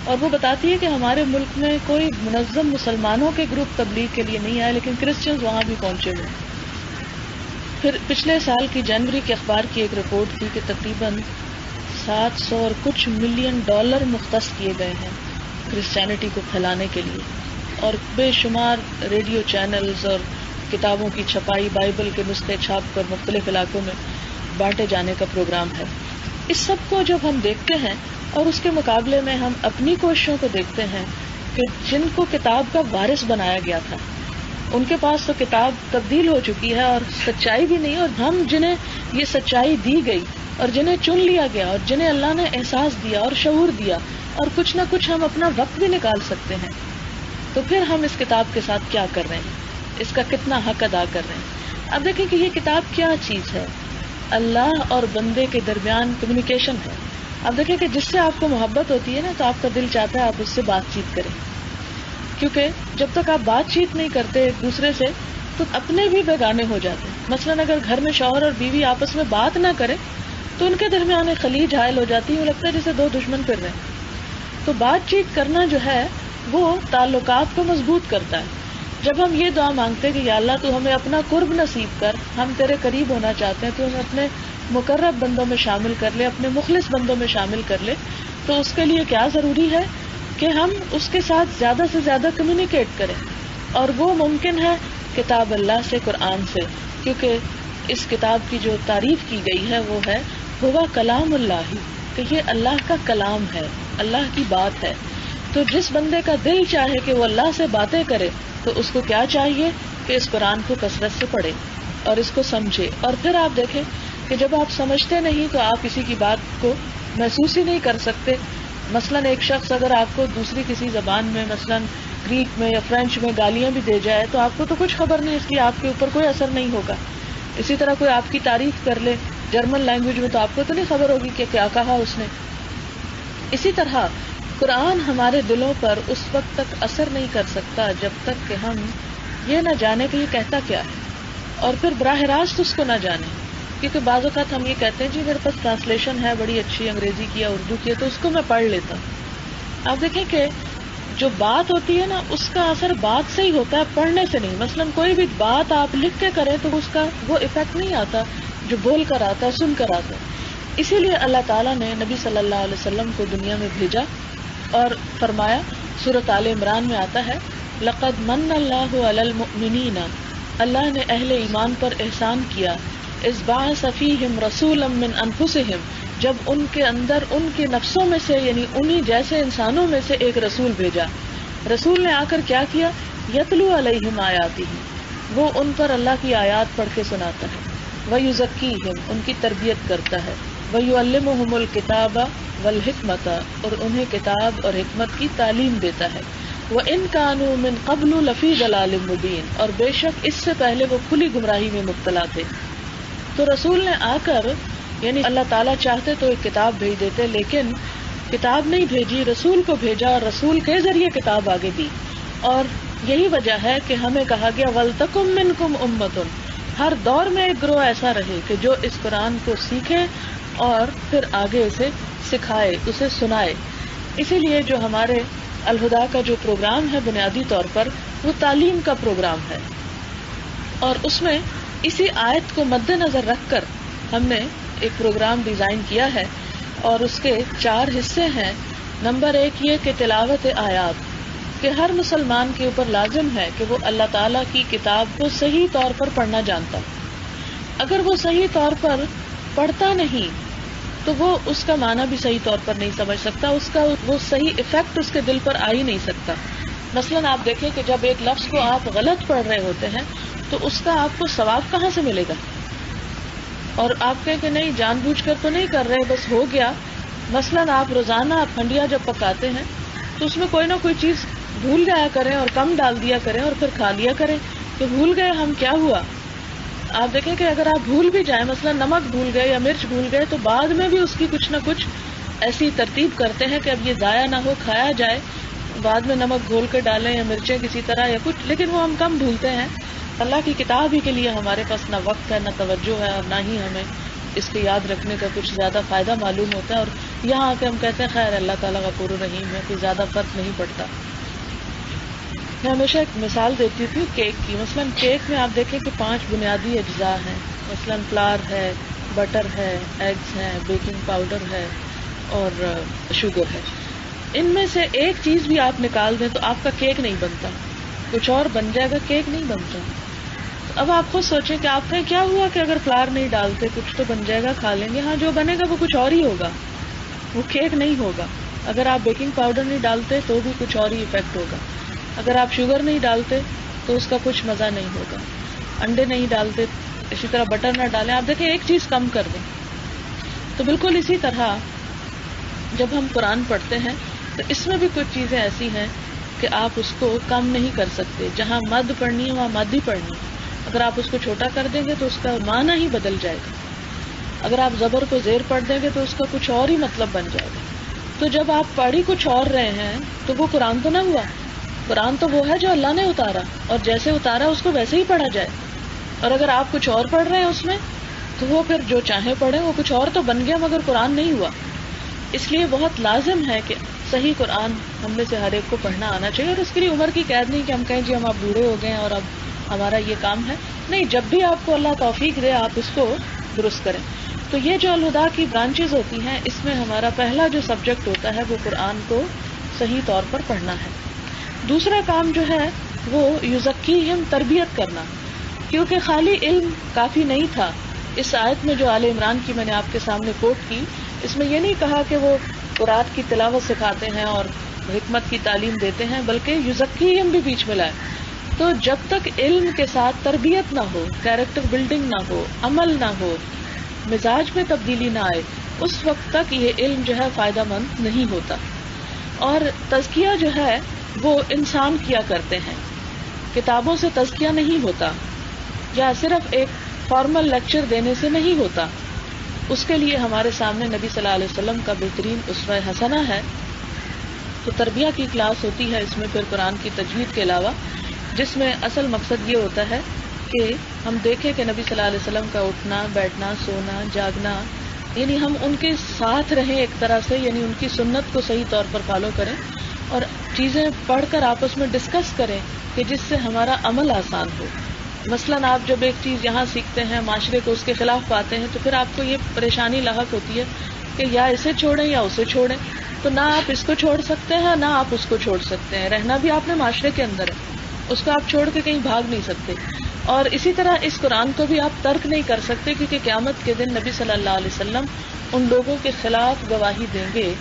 اور وہ بتاتی ہے کہ ہمارے ملک میں کوئی منظم مسلمانوں کے گروپ تبلیغ کے لیے نہیں آئے لیکن کرسچنز وہاں بھی پہنچے ہوئے. پھر پچھلے سال کی جنوری کے اخبار کی ایک رپورٹ تھی کہ تقریباً 700 اور کچھ ملین ڈالر مختص کیے گئے ہیں کرسچینٹی کو پھیلانے کے لیے, اور بے شمار ریڈیو چینلز اور کتابوں کی چھپائی, بائبل کے نسخے چھاپ کر مختلف علاقوں میں بانٹے جانے کا پروگرام ہے. اس سب کو جب ہم دیکھتے ہیں اور اس کے مقابلے میں ہم اپنی کوششوں کو دیکھتے ہیں کہ جن کو کتاب کا وارث بنایا گیا تھا ان کے پاس تو کتاب تبدیل ہو چکی ہے اور سچائی بھی نہیں, اور ہم جنہیں یہ سچائی دی گئی اور جنہیں چن لیا گیا اور جنہیں اللہ نے احساس دیا اور شعور دیا اور کچھ نہ کچھ ہم اپنا وقت بھی نکال سکتے ہیں, تو پھر ہم اس کتاب کے ساتھ کیا کر رہے ہیں, اس کا کتنا حق ادا کر رہے ہیں. اب دیکھیں کہ یہ کتاب کیا چیز ہے, اللہ اور بندے کے درمیان کمیونیکیشن ہے. اب دیکھیں کہ جس سے آپ کو محبت ہوتی ہے نا تو آپ کا دل چاہتا ہے آپ اس سے بات چیت کریں, کیونکہ جب تک آپ بات چیت نہیں کرتے ایک دوسرے سے تو اپنے بھی بیگانے ہو جاتے ہیں. مثلاً اگر گھر میں شوہر اور بیوی آپس میں بات نہ کریں تو ان کے درمیان ایک خلیج حائل ہو جاتی ہے, وہ لگتا ہے جیسے دو دشمن پھر رہے ہیں. تو بات چیت کرنا جو ہے وہ تعلقات کو مضبوط کرتا ہے. جب ہم یہ دعا مانگتے کہ یا اللہ تو ہمیں اپنا قرب نصیب کر, ہم تیرے قریب ہونا چاہتے ہیں, تو ہمیں اپنے مقرب بندوں میں شامل کر لے, اپنے مخلص بندوں میں شامل کر لے, تو اس کے لیے کیا ضروری ہے کہ ہم اس کے ساتھ زیادہ سے زیادہ کمیونیکیٹ کریں. اور وہ ممکن ہے کتاب اللہ سے, قرآن سے, کیونکہ اس کتاب کی جو تعریف کی گئی ہے وہ ہے ہوا کلام اللہ, کہ یہ اللہ کا کلام ہے, اللہ کی بات ہے. تو جس بندے کا دل چاہے کہ وہ اللہ سے باتیں کرے تو اس کو کیا چاہیے کہ اس قرآن کو کثرت سے پڑھے اور اس کو سمجھے. اور پھر آپ دیکھیں کہ جب آپ سمجھتے نہیں تو آپ کسی کی بات کو محسوس ہی نہیں کر سکتے. مثلاً ایک شخص اگر آپ کو دوسری کسی زبان میں مثلاً گریک میں یا فرینچ میں گالیاں بھی دے جائے تو آپ کو تو کچھ خبر نہیں, اس لیے آپ کے اوپر کوئی اثر نہیں ہوگا. اسی طرح کوئی آپ کی تعریف کر لے جرمن لینگویج میں تو آپ کو تو نہیں خبر ہوگی کہ کیا کہا اس نے. اسی طرح قرآن ہمارے دلوں پر اس وقت تک اثر نہیں کر سکتا جب تک کہ ہم یہ نہ جانیں کہ یہ کہتا کیا ہے, اور پھر براہ راست اس کو نہ جانیں. کیونکہ بعض اوقات ہم یہ کہتے ہیں جی میرے پاس ٹرانسلیشن ہے بڑی اچھی انگریزی کی یا اردو کی ہے تو اس کو میں پڑھ لیتا ہوں. آپ دیکھیں کہ جو بات ہوتی ہے نا اس کا اثر بات سے ہی ہوتا ہے, پڑھنے سے نہیں. مثلاً کوئی بھی بات آپ لکھ کے کریں تو اس کا وہ ایفیکٹ نہیں آتا جو بول کر آتا ہے, سن کر آتا ہے. اسی لیے اللہ تعالیٰ نے نبی صلی اللہ علیہ وسلم کو دنیا میں بھیجا اور فرمایا, سورۃ آل عمران میں آتا ہے لقد من اللہ علی المؤمنین, اللہ نے اہل ایمان پر احسان کیا, اذ بعث فیہم رسولا من انفسہم, جب ان کے اندر ان کے نفسوں میں سے یعنی انہی جیسے انسانوں میں سے ایک رسول بھیجا. رسول نے آ کر کیا کیا, یتلو علیہم آیاتہ, وہ ان پر اللہ کی آیات پڑھ کے سناتا ہے, ویزکیہم, ان کی تربیت کرتا ہے, ویعلمہم الکتاب والحکمت, اور انہیں کتاب اور حکمت کی تعلیم دیتا ہے, وَإِن كَانُوا مِن قَبْلُ لَفِي ضَلَالٍ مُبِينٍ, اور بے شک اس سے پہلے وہ کھلی گمراہی میں مبتلا تھے. تو رسول نے آ کر یعنی اللہ تعالیٰ چاہتے تو ایک کتاب بھیج دیتے, لیکن کتاب نہیں بھیجی, رسول کو بھیجا اور رسول کے ذریعے کتاب آگے دی. اور یہی وجہ ہے کہ ہمیں کہا گیا وَلْتَكُم مِّنكُمْ أُمَّةٌ, ہر دور میں ایک گروہ ایسا رہے کہ جو اس قرآن کو سیکھے اور پھر آگے اسے سکھائے, اسے سنائے. اسی لیے جو ہمارے الہدا کا جو پروگرام ہے بنیادی طور پر وہ تعلیم کا پروگرام ہے, اور اس میں اسی آیت کو مد نظر رکھ کر ہم نے ایک پروگرام ڈیزائن کیا ہے, اور اس کے 4 حصے ہیں. نمبر 1 یہ کہ تلاوت آیات, کہ ہر مسلمان کے اوپر لازم ہے کہ وہ اللہ تعالیٰ کی کتاب کو صحیح طور پر پڑھنا جانتا. اگر وہ صحیح طور پر پڑھتا نہیں تو وہ اس کا معنی بھی صحیح طور پر نہیں سمجھ سکتا، اس کا وہ صحیح ایفیکٹ اس کے دل پر آ ہی نہیں سکتا. مثلاً آپ دیکھیں کہ جب ایک لفظ کو آپ غلط پڑھ رہے ہوتے ہیں تو اس کا آپ کو ثواب کہاں سے ملے گا؟ اور آپ کہیں کہ نہیں جان بوجھ کر تو نہیں کر رہے، بس ہو گیا. مثلاً آپ روزانہ ہنڈیا جب پکاتے ہیں تو اس میں کوئی نہ کوئی چیز بھول جایا کریں اور کم ڈال دیا کریں اور پھر کھا لیا کریں کہ بھول گئے ہم کیا ہوا. آپ دیکھیں کہ اگر آپ بھول بھی جائیں، مثلا نمک بھول گئے یا مرچ بھول گئے، تو بعد میں بھی اس کی کچھ نہ کچھ ایسی ترتیب کرتے ہیں کہ اب یہ ضائع نہ ہو، کھایا جائے، بعد میں نمک گھول کے ڈالیں یا مرچیں کسی طرح یا کچھ، لیکن وہ ہم کم بھولتے ہیں. اللہ کی کتاب ہی کے لیے ہمارے پاس نہ وقت ہے، نہ توجہ ہے، اور نہ ہی ہمیں اس کو یاد رکھنے کا کچھ زیادہ فائدہ معلوم ہوتا ہے. اور یہاں آ کے ہم کہتے ہیں خیر اللہ تعالیٰ غفور الرحیم ہے، کوئی زیادہ فرق نہیں پڑتا. میں ہمیشہ ایک مثال دیتی تھی کیک کی. مثلاً کیک میں آپ دیکھیں کہ 5 بنیادی اجزاء ہیں، مثلاً فلاور ہے، بٹر ہے، ایگز ہیں، بیکنگ پاؤڈر ہے اور شوگر ہے. ان میں سے ایک چیز بھی آپ نکال دیں تو آپ کا کیک نہیں بنتا، کچھ اور بن جائے گا، کیک نہیں بنتا. اب آپ خود سوچیں کہ آپ کہیں کیا ہوا کہ اگر فلاور نہیں ڈالتے کچھ تو بن جائے گا، کھا لیں گے. ہاں جو بنے گا وہ کچھ اور ہی ہوگا، وہ کیک نہیں ہوگا. اگر آپ بیکنگ پاؤڈر نہیں ڈالتے تو بھی کچھ اور ہی ایفیکٹ ہوگا. اگر آپ شوگر نہیں ڈالتے تو اس کا کچھ مزہ نہیں ہوگا. انڈے نہیں ڈالتے، اسی طرح بٹر نہ ڈالیں. آپ دیکھیں ایک چیز کم کر دیں. تو بالکل اسی طرح جب ہم قرآن پڑھتے ہیں تو اس میں بھی کچھ چیزیں ایسی ہیں کہ آپ اس کو کم نہیں کر سکتے. جہاں مد پڑھنی ہے وہاں مد ہی پڑھنی ہے. اگر آپ اس کو چھوٹا کر دیں گے تو اس کا معنی ہی بدل جائے گا. اگر آپ زبر کو زیر پڑھ دیں گے تو اس کا کچھ اور ہی مطلب بن جائے گا. تو جب آپ پڑھ ہی کچھ اور رہے ہیں تو وہ قرآن تو نہ ہوا. قرآن تو وہ ہے جو اللہ نے اتارا، اور جیسے اتارا اس کو ویسے ہی پڑھا جائے. اور اگر آپ کچھ اور پڑھ رہے ہیں اس میں تو وہ پھر جو چاہیں پڑھیں، وہ کچھ اور تو بن گیا مگر قرآن نہیں ہوا. اس لیے بہت لازم ہے کہ صحیح قرآن ہم میں سے ہر ایک کو پڑھنا آنا چاہیے. اور اس کے لیے عمر کی قید نہیں کہ ہم کہیں جی ہم آپ بوڑھے ہو گئے ہیں اور اب ہمارا یہ کام ہے. نہیں، جب بھی آپ کو اللہ توفیق دے آپ اس کو درست کریں. تو یہ جو الہدا کی برانچز ہوتی ہیں اس میں ہمارا پہلا جو سبجیکٹ ہوتا ہے وہ قرآن کو صحیح طور پر پڑھنا ہے. دوسرا کام جو ہے وہ یزکیہم، تربیت کرنا. کیونکہ خالی علم کافی نہیں تھا. اس آیت میں جو آل عمران کی میں نے آپ کے سامنے کوٹ کی، اس میں یہ نہیں کہا کہ وہ قرآن کی تلاوت سکھاتے ہیں اور حکمت کی تعلیم دیتے ہیں، بلکہ یزکیہم بھی بیچ میں لائے. تو جب تک علم کے ساتھ تربیت نہ ہو، کیریکٹر بلڈنگ نہ ہو، عمل نہ ہو، مزاج میں تبدیلی نہ آئے، اس وقت تک یہ علم جو ہے فائدہ مند نہیں ہوتا. اور تزکیہ جو ہے وہ انسان کیا کرتے ہیں، کتابوں سے تزکیہ نہیں ہوتا، یا صرف ایک فارمل لیکچر دینے سے نہیں ہوتا. اس کے لیے ہمارے سامنے نبی صلی اللہ علیہ وسلم کا بہترین اسوہ حسنہ ہے. تو تربیہ کی کلاس ہوتی ہے اس میں پھر قرآن کی تجوید کے علاوہ، جس میں اصل مقصد یہ ہوتا ہے کہ ہم دیکھیں کہ نبی صلی اللہ علیہ وسلم کا اٹھنا، بیٹھنا، سونا، جاگنا، یعنی ہم ان کے ساتھ رہیں ایک طرح سے، یعنی ان کی سنت کو صحیح طور پر فالو کریں اور چیزیں پڑھ کر آپس میں ڈسکس کریں کہ جس سے ہمارا عمل آسان ہو. مثلاً آپ جب ایک چیز یہاں سیکھتے ہیں، معاشرے کو اس کے خلاف پاتے ہیں، تو پھر آپ کو یہ پریشانی لاحق ہوتی ہے کہ یا اسے چھوڑیں یا اسے چھوڑیں. تو نہ آپ اس کو چھوڑ سکتے ہیں نہ آپ اس کو چھوڑ سکتے ہیں. رہنا بھی آپ نے معاشرے کے اندر ہے، اس کو آپ چھوڑ کے کہیں بھاگ نہیں سکتے. اور اسی طرح اس قرآن کو بھی آپ ترک نہیں کر سکتے، کیونکہ قیامت کے دن نبی صلی اللہ علیہ وسلم ان لوگوں کے خلاف گواہی دیں گے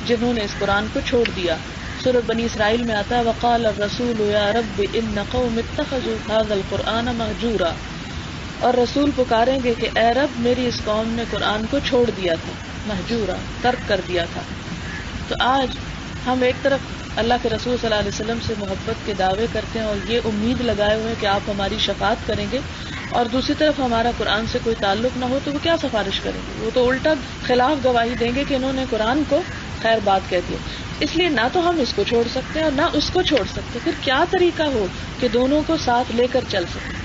جنہوں نے اس قرآن کو چھوڑ دیا. سورۃ بنی اسرائیل میں آتا ہے وقال الرسول یا رب ان قوم اتخذوا هذا القرآن مہجورا، اور رسول پکاریں گے کہ اے رب میری اس قوم نے قرآن کو چھوڑ دیا تھا، مہجورا، ترک کر دیا تھا. تو آج ہم ایک طرف اللہ کے رسول صلی اللہ علیہ وسلم سے محبت کے دعوے کرتے ہیں اور یہ امید لگائے ہوئے ہیں کہ آپ ہماری شفاعت کریں گے، اور دوسری طرف ہمارا قرآن سے کوئی تعلق نہ ہو تو وہ کیا سفارش کریں گے؟ وہ تو الٹا خلاف گواہی دیں گے کہ انہوں نے قرآن کو خیر بات کہہ دی. اس لیے نہ تو ہم اس کو چھوڑ سکتے اور نہ اس کو چھوڑ سکتے. پھر کیا طریقہ ہو کہ دونوں کو ساتھ لے کر چل سکیں؟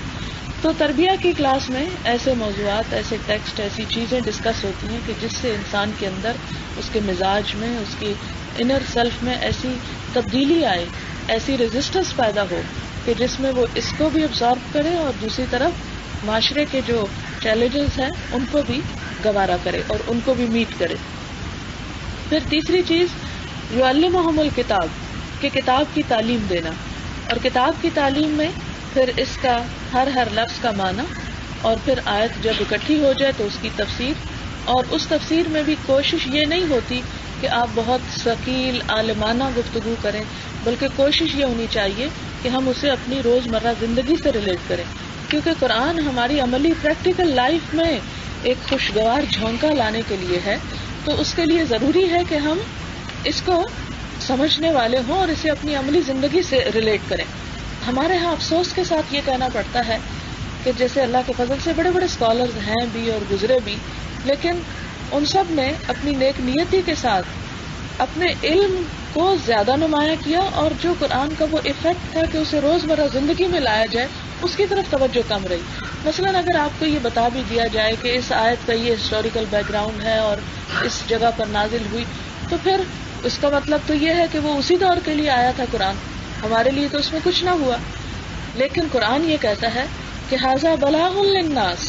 تو تربیہ کی کلاس میں ایسے موضوعات، ایسے ٹیکسٹ، ایسی چیزیں ڈسکس ہوتی ہیں کہ جس سے انسان کے اندر، اس کے مزاج میں، اس کی انر سیلف میں ایسی تبدیلی آئے، ایسی ریزسٹنس پیدا ہو کہ جس میں وہ اس کو بھی ابزارب کرے اور دوسری طرف معاشرے کے جو چیلنجز ہیں ان کو بھی گوارا کرے اور ان کو بھی میٹ کرے. پھر تیسری چیز یعلمہم الکتاب، کہ کتاب کی تعلیم دینا. اور کتاب کی تعلیم میں پھر اس کا ہر لفظ کا معنی، اور پھر آیت جب اکٹھی ہو جائے تو اس کی تفسیر، اور اس تفسیر میں بھی کوشش یہ نہیں ہوتی کہ آپ بہت ثقیل عالمانہ گفتگو کریں، بلکہ کوشش یہ ہونی چاہیے کہ ہم اسے اپنی روزمرہ زندگی سے ریلیٹ کریں، کیونکہ قرآن ہماری عملی پریکٹیکل لائف میں ایک خوشگوار جھونکا لانے کے لیے ہے. تو اس کے لیے ضروری ہے کہ ہم اس کو سمجھنے والے ہوں اور اسے اپنی عملی زندگی سے ریلیٹ کریں. ہمارے ہاں افسوس کے ساتھ یہ کہنا پڑتا ہے کہ جیسے اللہ کے فضل سے بڑے بڑے اسکالرز ہیں بھی اور گزرے بھی، لیکن ان سب نے اپنی نیک نیتی کے ساتھ اپنے علم کو زیادہ نمایاں کیا، اور جو قرآن کا وہ ایفیکٹ تھا کہ اسے روزمرہ زندگی میں لایا جائے اس کی طرف توجہ کم رہی. مثلاً اگر آپ کو یہ بتا بھی دیا جائے کہ اس آیت کا یہ ہسٹوریکل بیک گراؤنڈ ہے اور اس جگہ پر نازل ہوئی، تو پھر اس کا مطلب تو یہ ہے کہ وہ اسی دور کے لیے آیا تھا قرآن، ہمارے لیے تو اس میں کچھ نہ ہوا. لیکن قرآن یہ کہتا ہے کہ ھذا بلاغ للناس،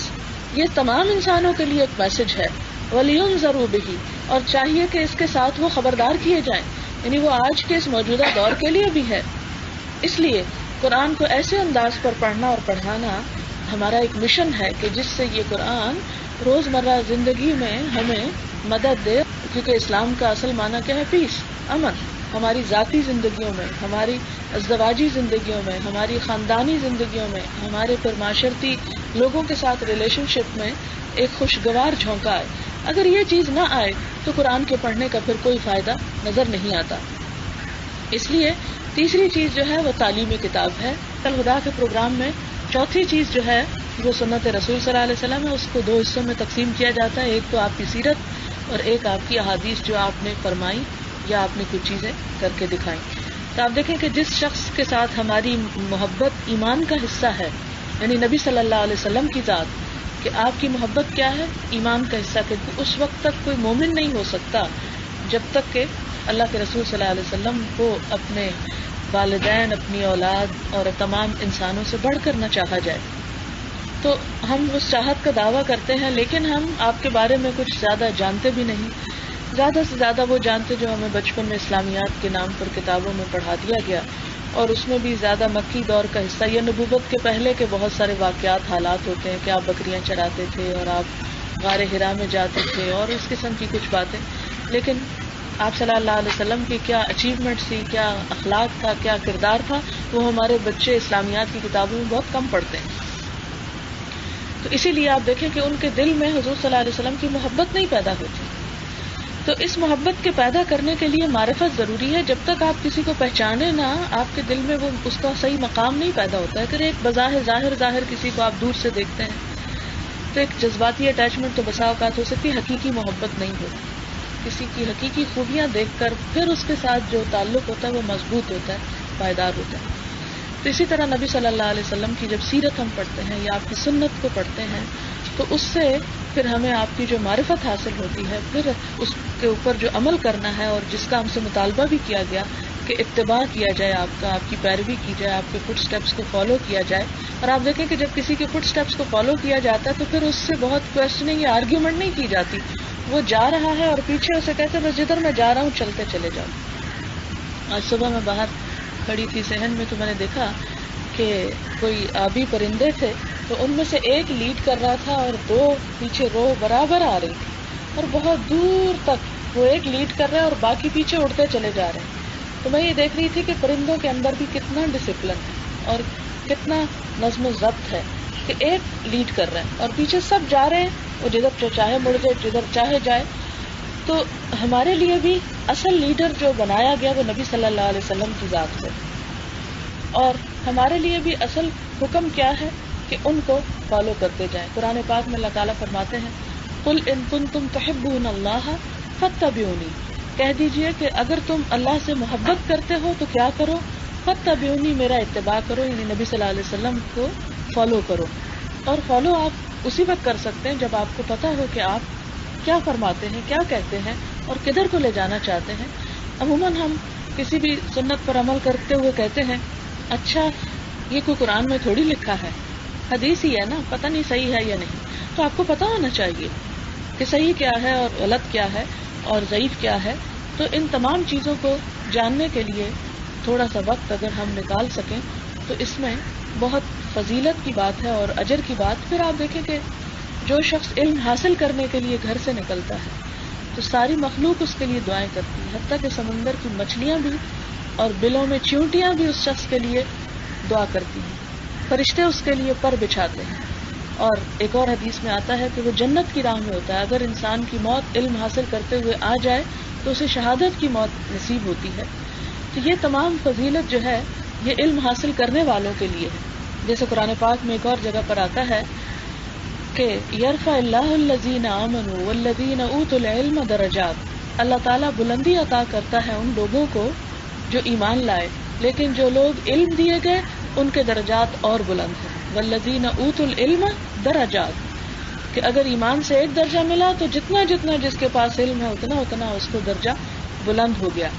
یہ تمام انسانوں کے لیے ایک میسج ہے، وَلْيُنذَرُوا بِهِ، اور چاہیے کہ اس کے ساتھ وہ خبردار کیے جائیں، یعنی وہ آج کے اس موجودہ دور کے لیے بھی ہے. اس لیے قرآن کو ایسے انداز پر پڑھنا اور پڑھانا ہمارا ایک مشن ہے کہ جس سے یہ قرآن روزمرہ زندگی میں ہمیں مدد دے، کیونکہ اسلام کا اصل معنی کیا ہے؟ پیس، امن. ہماری ذاتی زندگیوں میں، ہماری ازدواجی زندگیوں میں، ہماری خاندانی زندگیوں میں، ہمارے پھر معاشرتی لوگوں کے ساتھ ریلیشن شپ میں ایک خوشگوار جھونکا آئے. اگر یہ چیز نہ آئے تو قرآن کے پڑھنے کا پھر کوئی فائدہ نظر نہیں آتا. اس لیے تیسری چیز جو ہے وہ تعلیمی کتاب ہے. الہدیٰ کے پروگرام میں چوتھی چیز جو ہے وہ سنت رسول صلی اللہ علیہ وسلم ہے. اس کو دو حصوں میں تقسیم کیا جاتا ہے، ایک تو آپ کی سیرت اور ایک آپ کی احادیث جو آپ نے فرمائی یا آپ نے کچھ چیزیں کر کے دکھائیں. تو آپ دیکھیں کہ جس شخص کے ساتھ ہماری محبت ایمان کا حصہ ہے، یعنی نبی صلی اللہ علیہ وسلم کی ذات، کہ آپ کی محبت کیا ہے؟ ایمان کا حصہ. کہ اس وقت تک کوئی مومن نہیں ہو سکتا جب تک کہ اللہ کے رسول صلی اللہ علیہ وسلم کو اپنے والدین، اپنی اولاد اور تمام انسانوں سے بڑھ کر نہ چاہا جائے. تو ہم اس چاہت کا دعویٰ کرتے ہیں، لیکن ہم آپ کے بارے میں کچھ زیادہ جانتے بھی نہیں. زیادہ سے زیادہ وہ جانتے جو ہمیں بچپن میں اسلامیات کے نام پر کتابوں میں پڑھا دیا گیا، اور اس میں بھی زیادہ مکی دور کا حصہ، یہ نبوت کے پہلے کے بہت سارے واقعات، حالات ہوتے ہیں کہ آپ بکریاں چراتے تھے اور آپ غار ہرا میں جاتے تھے اور اس قسم کی کچھ باتیں. لیکن آپ صلی اللہ علیہ وسلم کی کیا اچیومنٹ تھی، کیا اخلاق تھا، کیا کردار تھا، وہ ہمارے بچے اسلامیات کی کتابوں میں بہت کم پڑھتے ہیں. تو اسی لیے آپ دیکھیں کہ ان کے دل میں حضور صلی اللہ علیہ وسلم کی محبت نہیں پیدا ہوتی. تو اس محبت کے پیدا کرنے کے لیے معرفت ضروری ہے. جب تک آپ کسی کو پہچانے نہ، آپ کے دل میں وہ اس کا صحیح مقام نہیں پیدا ہوتا ہے. کہ ایک بظاہر ظاہر کسی کو آپ دور سے دیکھتے ہیں تو ایک جذباتی اٹیچمنٹ تو بسا اوقات ہو سکتی ہے، حقیقی محبت نہیں ہوتی. کسی کی حقیقی خوبیاں دیکھ کر پھر اس کے ساتھ جو تعلق ہوتا ہے وہ مضبوط ہوتا ہے، پائیدار ہوتا ہے. تو اسی طرح نبی صلی اللہ علیہ وسلم کی جب سیرت ہم پڑھتے ہیں یا آپ کی سنت کو پڑھتے ہیں تو اس سے پھر ہمیں آپ کی جو معرفت حاصل ہوتی ہے، پھر اس کے اوپر جو عمل کرنا ہے اور جس کا ہم سے مطالبہ بھی کیا گیا کہ اتباع کیا جائے، آپ کی پیروی کی جائے، آپ کے فٹ سٹیپس کو فالو کیا جائے. اور آپ دیکھیں کہ جب کسی کے فٹ سٹیپس کو فالو کیا جاتا ہے تو پھر اس سے بہت کوشچننگ یا آرگیومنٹ نہیں کی جاتی. وہ جا رہا ہے اور پیچھے اسے کہتے ہیں بس جدھر میں جا رہا ہوں چلتے چلے جاؤ. آج صبح میں باہر کھڑی تھی صحن میں تو میں نے دیکھا کہ کوئی آبی پرندے تھے، تو ان میں سے ایک لیڈ کر رہا تھا اور دو پیچھے رو برابر آ رہی تھی، اور بہت دور تک وہ ایک لیڈ کر رہا ہے اور باقی پیچھے اڑتے چلے جا رہے ہیں. تو میں یہ دیکھ رہی تھی کہ پرندوں کے اندر بھی کتنا ڈسپلن ہے اور کتنا نظم و ضبط ہے کہ ایک لیڈ کر رہا ہے اور پیچھے سب جا رہے ہیں، وہ جدھر چاہے مڑ جائے، جدھر چاہے جائے. تو ہمارے لیے بھی اصل لیڈر جو بنایا گیا وہ نبی صلی اللہ علیہ وسلم کی ذات ہے، اور ہمارے لیے بھی اصل حکم کیا ہے کہ ان کو فالو کرتے جائیں. قرآن پاک میں اللہ تعالیٰ فرماتے ہیں قل ان کنتم تحبون اللہ فاتبعونی، کہہ دیجئے کہ اگر تم اللہ سے محبت کرتے ہو تو کیا کرو؟ فاتبعونی، میرا اتباع کرو، یعنی نبی صلی اللہ علیہ وسلم کو فالو کرو. اور فالو آپ اسی وقت کر سکتے ہیں جب آپ کو پتا ہو کہ آپ کیا فرماتے ہیں، کیا کہتے ہیں اور کدھر کو لے جانا چاہتے ہیں. عموماً ہم کسی بھی سنت پر عمل کرتے ہوئے کہتے ہیں اچھا یہ کوئی قرآن میں تھوڑی لکھا ہے، حدیث ہی ہے نا، پتہ نہیں صحیح ہے یا نہیں. تو آپ کو پتہ ہونا چاہیے کہ صحیح کیا ہے اور غلط کیا ہے اور ضعیف کیا ہے. تو ان تمام چیزوں کو جاننے کے لیے تھوڑا سا وقت اگر ہم نکال سکیں تو اس میں بہت فضیلت کی بات ہے اور اجر کی بات. پھر آپ دیکھیں کہ جو شخص علم حاصل کرنے کے لیے گھر سے نکلتا ہے تو ساری مخلوق اس کے لیے دعائیں کرتی ہے، حتیٰ کہ سمندر کی مچھلیاں بھی اور بلوں میں چیونٹیاں بھی اس شخص کے لیے دعا کرتی ہیں، فرشتے اس کے لیے پر بچھاتے ہیں۔ اور ایک اور حدیث میں آتا ہے کہ وہ جنت کی راہ میں ہوتا ہے، اگر انسان کی موت علم حاصل کرتے ہوئے آ جائے تو اسے شہادت کی موت نصیب ہوتی ہے۔ تو یہ تمام فضیلت جو ہے یہ علم حاصل کرنے والوں کے لیے ہے۔ جیسے قرآن پاک میں ایک اور جگہ پر آتا ہے کہ یرفع اللہ الذین آمنوا والذین اوتوا العلم درجات، اللہ تعالیٰ بلندی عطا کرتا ہے ان لوگوں کو جو ایمان لائے، لیکن جو لوگ علم دیے گئے ان کے درجات اور بلند ہیں۔ والذین اوتوا العلم درجات، کہ اگر ایمان سے ایک درجہ ملا تو جتنا جتنا جس کے پاس علم ہے اتنا اتنا اس کو درجہ بلند ہو گیا۔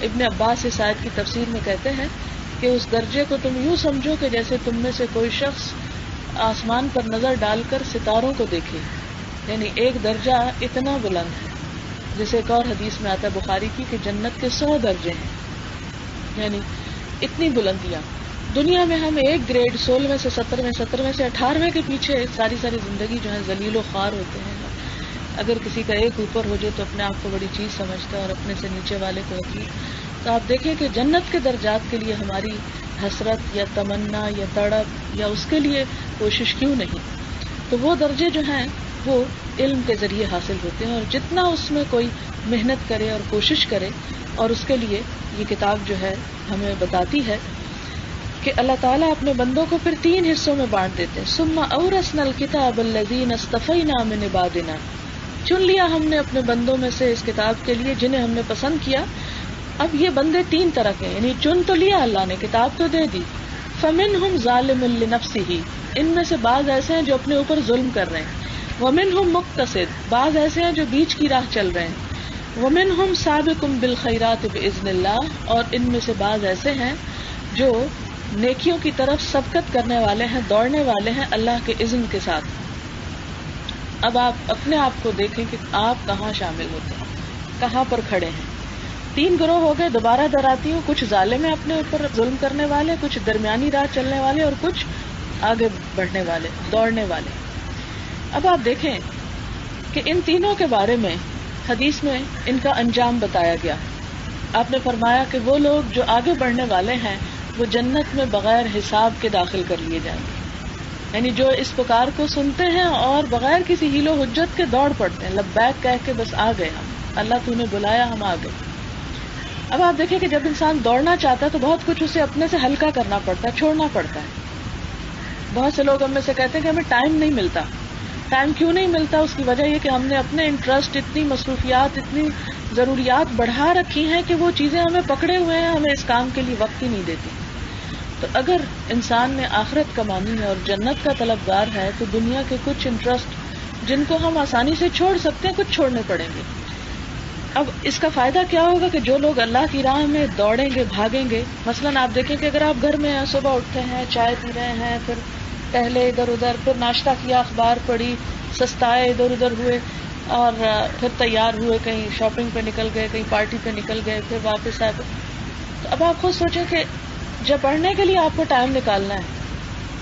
ابن عباس اس آیت کی تفسیر میں کہتے ہیں کہ اس درجے کو تم یوں سمجھو کہ جیسے تم میں سے کوئی شخص آسمان پر نظر ڈال کر ستاروں کو دیکھے، یعنی ایک درجہ اتنا بلند ہے۔ جیسے ایک اور حدیث میں آتا ہے بخاری کی کہ جنت کے 100 درجے ہیں، یعنی اتنی بلندیاں۔ دنیا میں ہم ایک گریڈ 16ویں سے 17ویں، 17ویں سے 18ویں کے پیچھے ساری زندگی جو ہے ذلیل و خوار ہوتے ہیں۔ اگر کسی کا ایک اوپر ہو جائے تو اپنے آپ کو بڑی چیز سمجھتا ہے اور اپنے سے نیچے والے کو حقیر۔ تو آپ دیکھیں کہ جنت کے درجات کے لیے ہماری حسرت یا تمنا یا تڑپ یا اس کے لیے کوشش کیوں نہیں؟ تو وہ درجے جو ہیں وہ علم کے ذریعے حاصل ہوتے ہیں، اور جتنا اس میں کوئی محنت کرے اور کوشش کرے، اور اس کے لیے یہ کتاب جو ہے ہمیں بتاتی ہے کہ اللہ تعالیٰ اپنے بندوں کو پھر 3 حصوں میں بانٹ دیتے ہیں۔ ثم اورثنا الکتاب الذین اصطفینا من عبادنا، چن لیا ہم نے اپنے بندوں میں سے اس کتاب کے لیے جنہیں ہم نے پسند کیا۔ اب یہ بندے 3 طرح کے ہیں، یعنی چن تو لیا اللہ نے، کتاب تو دے دی۔ فمنہم ظالم لنفسہ، ان میں سے بعض ایسے ہیں جو اپنے اوپر ظلم کر رہے ہیں۔ ومنہم مقتصد، بعض ایسے ہیں جو بیچ کی راہ چل رہے ہیں۔ ومنہم سابق بالخیرات باذن اللہ، اور ان میں سے بعض ایسے ہیں جو نیکیوں کی طرف سبقت کرنے والے ہیں، دوڑنے والے ہیں اللہ کے اذن کے ساتھ۔ اب آپ اپنے آپ کو دیکھیں کہ آپ کہاں شامل ہوتے ہیں، کہاں پر کھڑے ہیں۔ 3 گروہ ہو گئے، دوبارہ دہراتی ہوں، کچھ ظالم ہیں اپنے اوپر ظلم کرنے والے، کچھ درمیانی راہ چلنے والے، اور کچھ آگے بڑھنے والے، دوڑنے والے۔ اب آپ دیکھیں کہ ان تینوں کے بارے میں حدیث میں ان کا انجام بتایا گیا۔ آپ نے فرمایا کہ وہ لوگ جو آگے بڑھنے والے ہیں وہ جنت میں بغیر حساب کے داخل کر لیے جائیں گے، یعنی جو اس پکار کو سنتے ہیں اور بغیر کسی حیل و حجت کے دوڑ پڑتے ہیں، لبیک کہہ کے بس آ گئے ہم، اللہ تو نے بلایا ہم آ گئے۔ اب آپ دیکھیں کہ جب انسان دوڑنا چاہتا ہے تو بہت کچھ اسے اپنے سے ہلکا کرنا پڑتا ہے، چھوڑنا پڑتا ہے۔ بہت سے لوگ ہم میں سے کہتے ہیں کہ ہمیں ٹائم نہیں ملتا۔ ٹائم کیوں نہیں ملتا؟ اس کی وجہ یہ کہ ہم نے اپنے انٹرسٹ، اتنی مصروفیات، اتنی ضروریات بڑھا رکھی ہیں کہ وہ چیزیں ہمیں پکڑے ہوئے ہیں، ہمیں اس کام کے لیے وقت ہی نہیں دیتی۔ تو اگر انسان نے آخرت کمانی ہے اور جنت کا طلبگار ہے تو دنیا کے کچھ انٹرسٹ جن کو ہم آسانی سے چھوڑ سکتے ہیں، کچھ چھوڑنے پڑیں گے۔ اب اس کا فائدہ کیا ہوگا کہ جو لوگ اللہ کی راہ میں دوڑیں گے، بھاگیں گے، مثلاً آپ دیکھیں کہ اگر آپ گھر میں ہیں، صبح اٹھتے ہیں، چائے پی رہے ہیں، پھر پہلے ادھر ادھر، پھر ناشتہ کیا، اخبار پڑھی، سستائے، ادھر ادھر ہوئے، اور پھر تیار ہوئے، کہیں شاپنگ پہ نکل گئے، کہیں پارٹی پہ نکل گئے، پھر واپس آئے، تو اب آپ خود سوچیں کہ جب پڑھنے کے لیے آپ کو ٹائم نکالنا ہے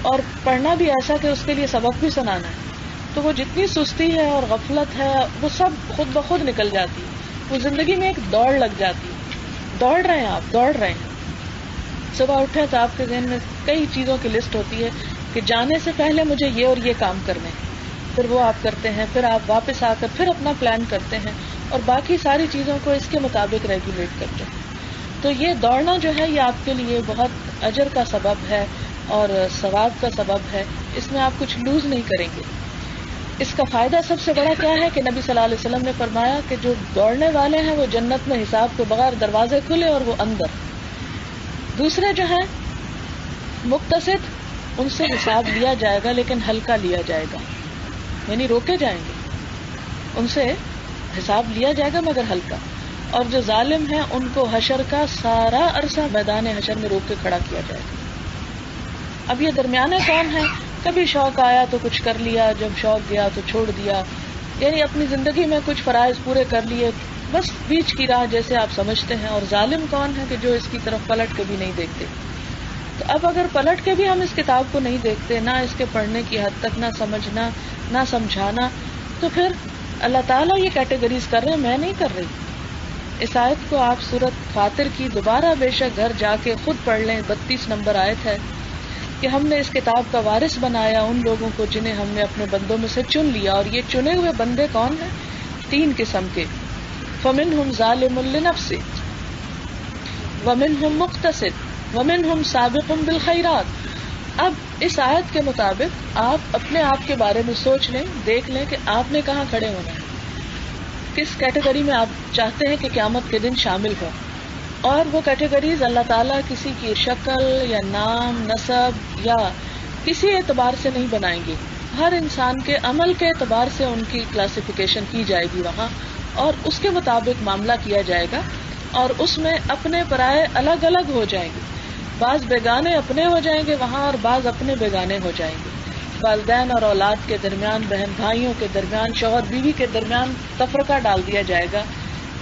اور پڑھنا بھی ایسا کہ اس کے لیے سبق بھی سنانا ہے، تو وہ جتنی سستی ہے اور غفلت ہے وہ سب خود بخود نکل جاتی ہے۔ وہ زندگی میں ایک دوڑ لگ جاتی ہے، دوڑ رہے ہیں آپ، دوڑ رہے ہیں۔ صبح اٹھے تو آپ کے ذہن میں کئی چیزوں کی لسٹ ہوتی ہے کہ جانے سے پہلے مجھے یہ اور یہ کام کرنے ہیں، پھر وہ آپ کرتے ہیں، پھر آپ واپس آ کر پھر اپنا پلان کرتے ہیں اور باقی ساری چیزوں کو اس کے مطابق ریگولیٹ کرتے ہیں۔ تو یہ دوڑنا جو ہے یہ آپ کے لیے بہت اجر کا سبب ہے اور ثواب کا سبب ہے، اس میں آپ کچھ لوز نہیں کریں گے۔ اس کا فائدہ سب سے بڑا کیا ہے کہ نبی صلی اللہ علیہ وسلم نے فرمایا کہ جو دوڑنے والے ہیں وہ جنت میں حساب کے بغیر دروازے کھلے اور وہ اندر۔ دوسرے جو ہیں مقتصد، ان سے حساب لیا جائے گا لیکن ہلکا لیا جائے گا، یعنی روکے جائیں گے، ان سے حساب لیا جائے گا مگر ہلکا۔ اور جو ظالم ہیں ان کو حشر کا سارا عرصہ میدان حشر میں روک کے کھڑا کیا جائے گا۔ اب یہ درمیانے کون ہیں؟ کبھی شوق آیا تو کچھ کر لیا، جب شوق گیا تو چھوڑ دیا، یعنی اپنی زندگی میں کچھ فرائض پورے کر لیے، بس بیچ کی راہ جیسے آپ سمجھتے ہیں۔ اور ظالم کون ہے کہ جو اس کی طرف پلٹ کے بھی نہیں دیکھتے۔ تو اب اگر پلٹ کے بھی ہم اس کتاب کو نہیں دیکھتے، نہ اس کے پڑھنے کی حد تک، نہ سمجھنا، نہ سمجھانا، تو پھر اللہ تعالیٰ یہ کیٹیگریز کر رہے ہیں، میں نہیں کر رہی۔ اس آیت کو آپ سورۃ فاطر کی دوبارہ بے شک گھر جا کے خود پڑھ لیں، 32 نمبر آیت ہے کہ ہم نے اس کتاب کا وارث بنایا ان لوگوں کو جنہیں ہم نے اپنے بندوں میں سے چن لیا، اور یہ چنے ہوئے بندے کون ہیں؟ 3 قسم کے، فَمِنْهُمْ ظَالِمٌ لِنَفْسِهِ وَمِنْهُمْ مُقْتَصِدٌ وَمِنْهُمْ سَابِقٌ بِالْخَيْرَاتِ۔ اب اس آیت کے مطابق آپ اپنے آپ کے بارے میں سوچ لیں، دیکھ لیں کہ آپ نے کہاں کھڑے ہونا ہے، کس کیٹیگری میں آپ چاہتے ہیں کہ قیامت کے دن شامل ہو۔ اور وہ کیٹیگریز اللہ تعالیٰ کسی کی شکل یا نام، نسب یا کسی اعتبار سے نہیں بنائیں گے، ہر انسان کے عمل کے اعتبار سے ان کی کلاسیفیکیشن کی جائے گی وہاں، اور اس کے مطابق معاملہ کیا جائے گا، اور اس میں اپنے پرائے الگ الگ ہو جائیں گے، بعض بیگانے اپنے ہو جائیں گے وہاں اور بعض اپنے بیگانے ہو جائیں گے، والدین اور اولاد کے درمیان، بہن بھائیوں کے درمیان، شوہر بیوی کے درمیان تفرقہ ڈال دیا جائے گا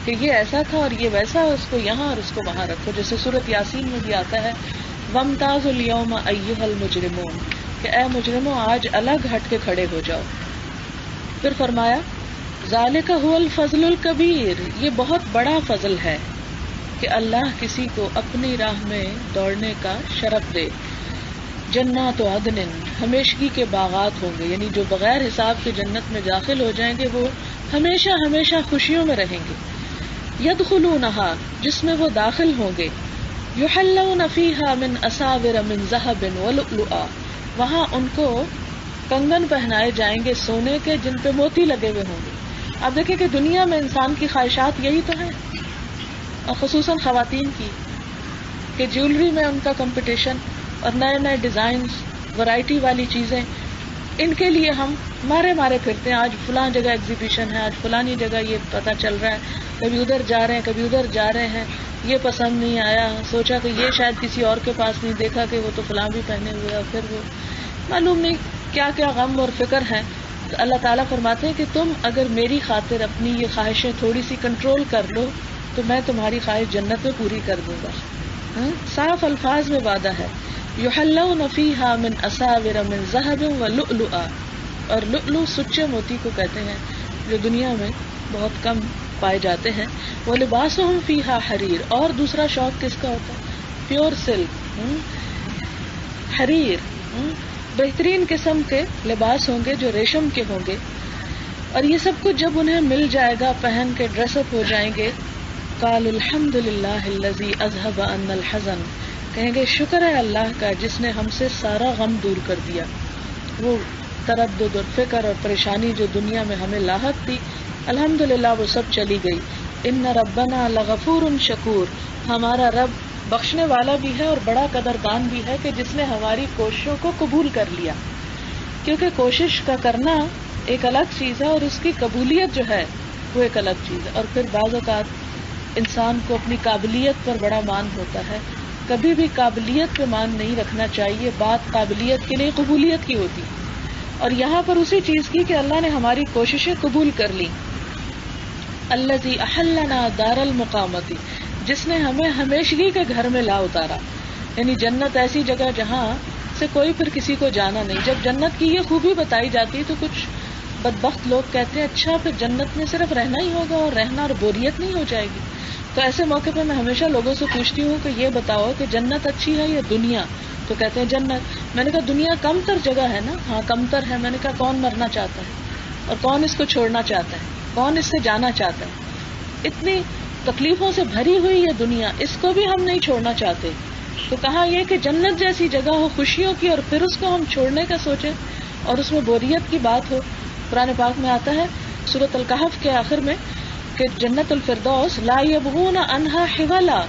کہ یہ ایسا تھا اور یہ ویسا، اس کو یہاں اور اس کو وہاں رکھو، جیسے سورۃ یاسین میں بھی آتا ہے وَامْتَازُوا الْيَوْمَ أَيُّهَا الْمُجْرِمُونَ، کہ اے مجرموں آج الگ ہٹ کے کھڑے ہو جاؤ۔ پھر فرمایا ذَلِكَ هُوَ الْفَضْلُ الْكَبِيرُ، یہ بہت بڑا فضل ہے کہ اللہ کسی کو اپنی راہ میں دوڑنے کا شرف دے۔ جنات عدن، ہمیشگی کے باغات ہوں گے، یعنی جو بغیر حساب کے جنت میں داخل ہو جائیں گے وہ ہمیشہ ہمیشہ خوشیوں میں رہیں گے۔ یدخلونہا، جس میں وہ داخل ہوں گے، یحلون فیہا من اساور من ذہب ولؤلؤا، وہاں ان کو کنگن پہنائے جائیں گے سونے کے جن پہ موتی لگے ہوئے ہوں گے۔ آپ دیکھیں کہ دنیا میں انسان کی خواہشات یہی تو ہیں، اور خصوصاً خواتین کی، کہ جیولری میں ان کا کمپٹیشن اور نئے نئے ڈیزائنز، ورائٹی والی چیزیں، ان کے لیے ہم مارے پھرتے ہیں۔ آج فلاں جگہ ایگزیبیشن ہے، آج فلانی جگہ یہ پتہ چل رہا ہے، کبھی ادھر جا رہے ہیں، کبھی ادھر جا رہے ہیں، یہ پسند نہیں آیا، سوچا کہ یہ شاید کسی اور کے پاس نہیں، دیکھا کہ وہ تو فلاں بھی پہنے ہوئے، اور پھر وہ معلوم نہیں کیا کیا غم اور فکر ہیں۔ تو اللہ تعالیٰ فرماتے ہیں کہ تم اگر میری خاطر اپنی یہ خواہشیں تھوڑی سی کنٹرول کر لو تو میں تمہاری خواہش جنت میں پوری کر دوں گا۔ صاف الفاظ میں وعدہ ہے۔ یحلون فیہا من اساور من ذہب ولؤلؤا، اور لؤلؤ سچے موتی کو کہتے ہیں جو دنیا میں بہت کم پائے جاتے ہیں۔ ولباسہم فیہا حریر، اور دوسرا شوق کس کا ہوتا ہے؟ پیور سلک، حریر، بہترین قسم کے لباس ہوں گے جو ریشم کے ہوں گے، اور یہ سب کچھ جب انہیں مل جائے گا، پہن کے ڈریس اپ ہو جائیں گے، قالوا الحمد للہ الذی اذهب عنا الحزن، کہیں گے شکر ہے اللہ کا جس نے ہم سے سارا غم دور کر دیا، وہ تردد اور فکر اور پریشانی جو دنیا میں ہمیں لاحق تھی، الحمدللہ وہ سب چلی گئی۔ ان ربنا لغفور شکور، ہمارا رب بخشنے والا بھی ہے اور بڑا قدردان بھی ہے کہ جس نے ہماری کوششوں کو قبول کر لیا، کیونکہ کوشش کا کرنا ایک الگ چیز ہے اور اس کی قبولیت جو ہے وہ ایک الگ چیز ہے۔ اور پھر بعض اوقات انسان کو اپنی قابلیت پر بڑا مان ہوتا ہے، کبھی بھی قابلیت پہ مان نہیں رکھنا چاہیے، بات قابلیت کے لیے قبولیت کی ہوتی، اور یہاں پر اسی چیز کی کہ اللہ نے ہماری کوششیں قبول کر لی۔ الذی احلنا دار المقامتی، جس نے ہمیں ہمیشگی کے گھر میں لا اتارا، یعنی جنت ایسی جگہ جہاں سے کوئی پھر کسی کو جانا نہیں۔ جب جنت کی یہ خوبی بتائی جاتی تو کچھ بدبخت لوگ کہتے ہیں اچھا پھر جنت میں صرف رہنا ہی ہوگا اور رہنا اور بوریت نہیں ہو جائے گی۔ تو ایسے موقع پہ میں ہمیشہ لوگوں سے پوچھتی ہوں کہ یہ بتاؤ کہ جنت اچھی ہے یا دنیا؟ تو کہتے ہیں جنت۔ میں نے کہا دنیا کم تر جگہ ہے نا؟ ہاں کم تر ہے۔ میں نے کہا کون مرنا چاہتا ہے اور کون اس کو چھوڑنا چاہتا ہے، کون اس سے جانا چاہتا ہے؟ اتنی تکلیفوں سے بھری ہوئی یہ دنیا، اس کو بھی ہم نہیں چھوڑنا چاہتے۔ تو کہا یہ کہ جنت جیسی جگہ ہو خوشیوں کی، اور پھر اس کو ہم چھوڑنے کا سوچیں اور اس میں بوریت کی بات ہو۔ قرآن پاک میں آتا ہے سورۃ الکہف کے آخر میں کہ جنت الفردوس لا یبغون عنہا حولا،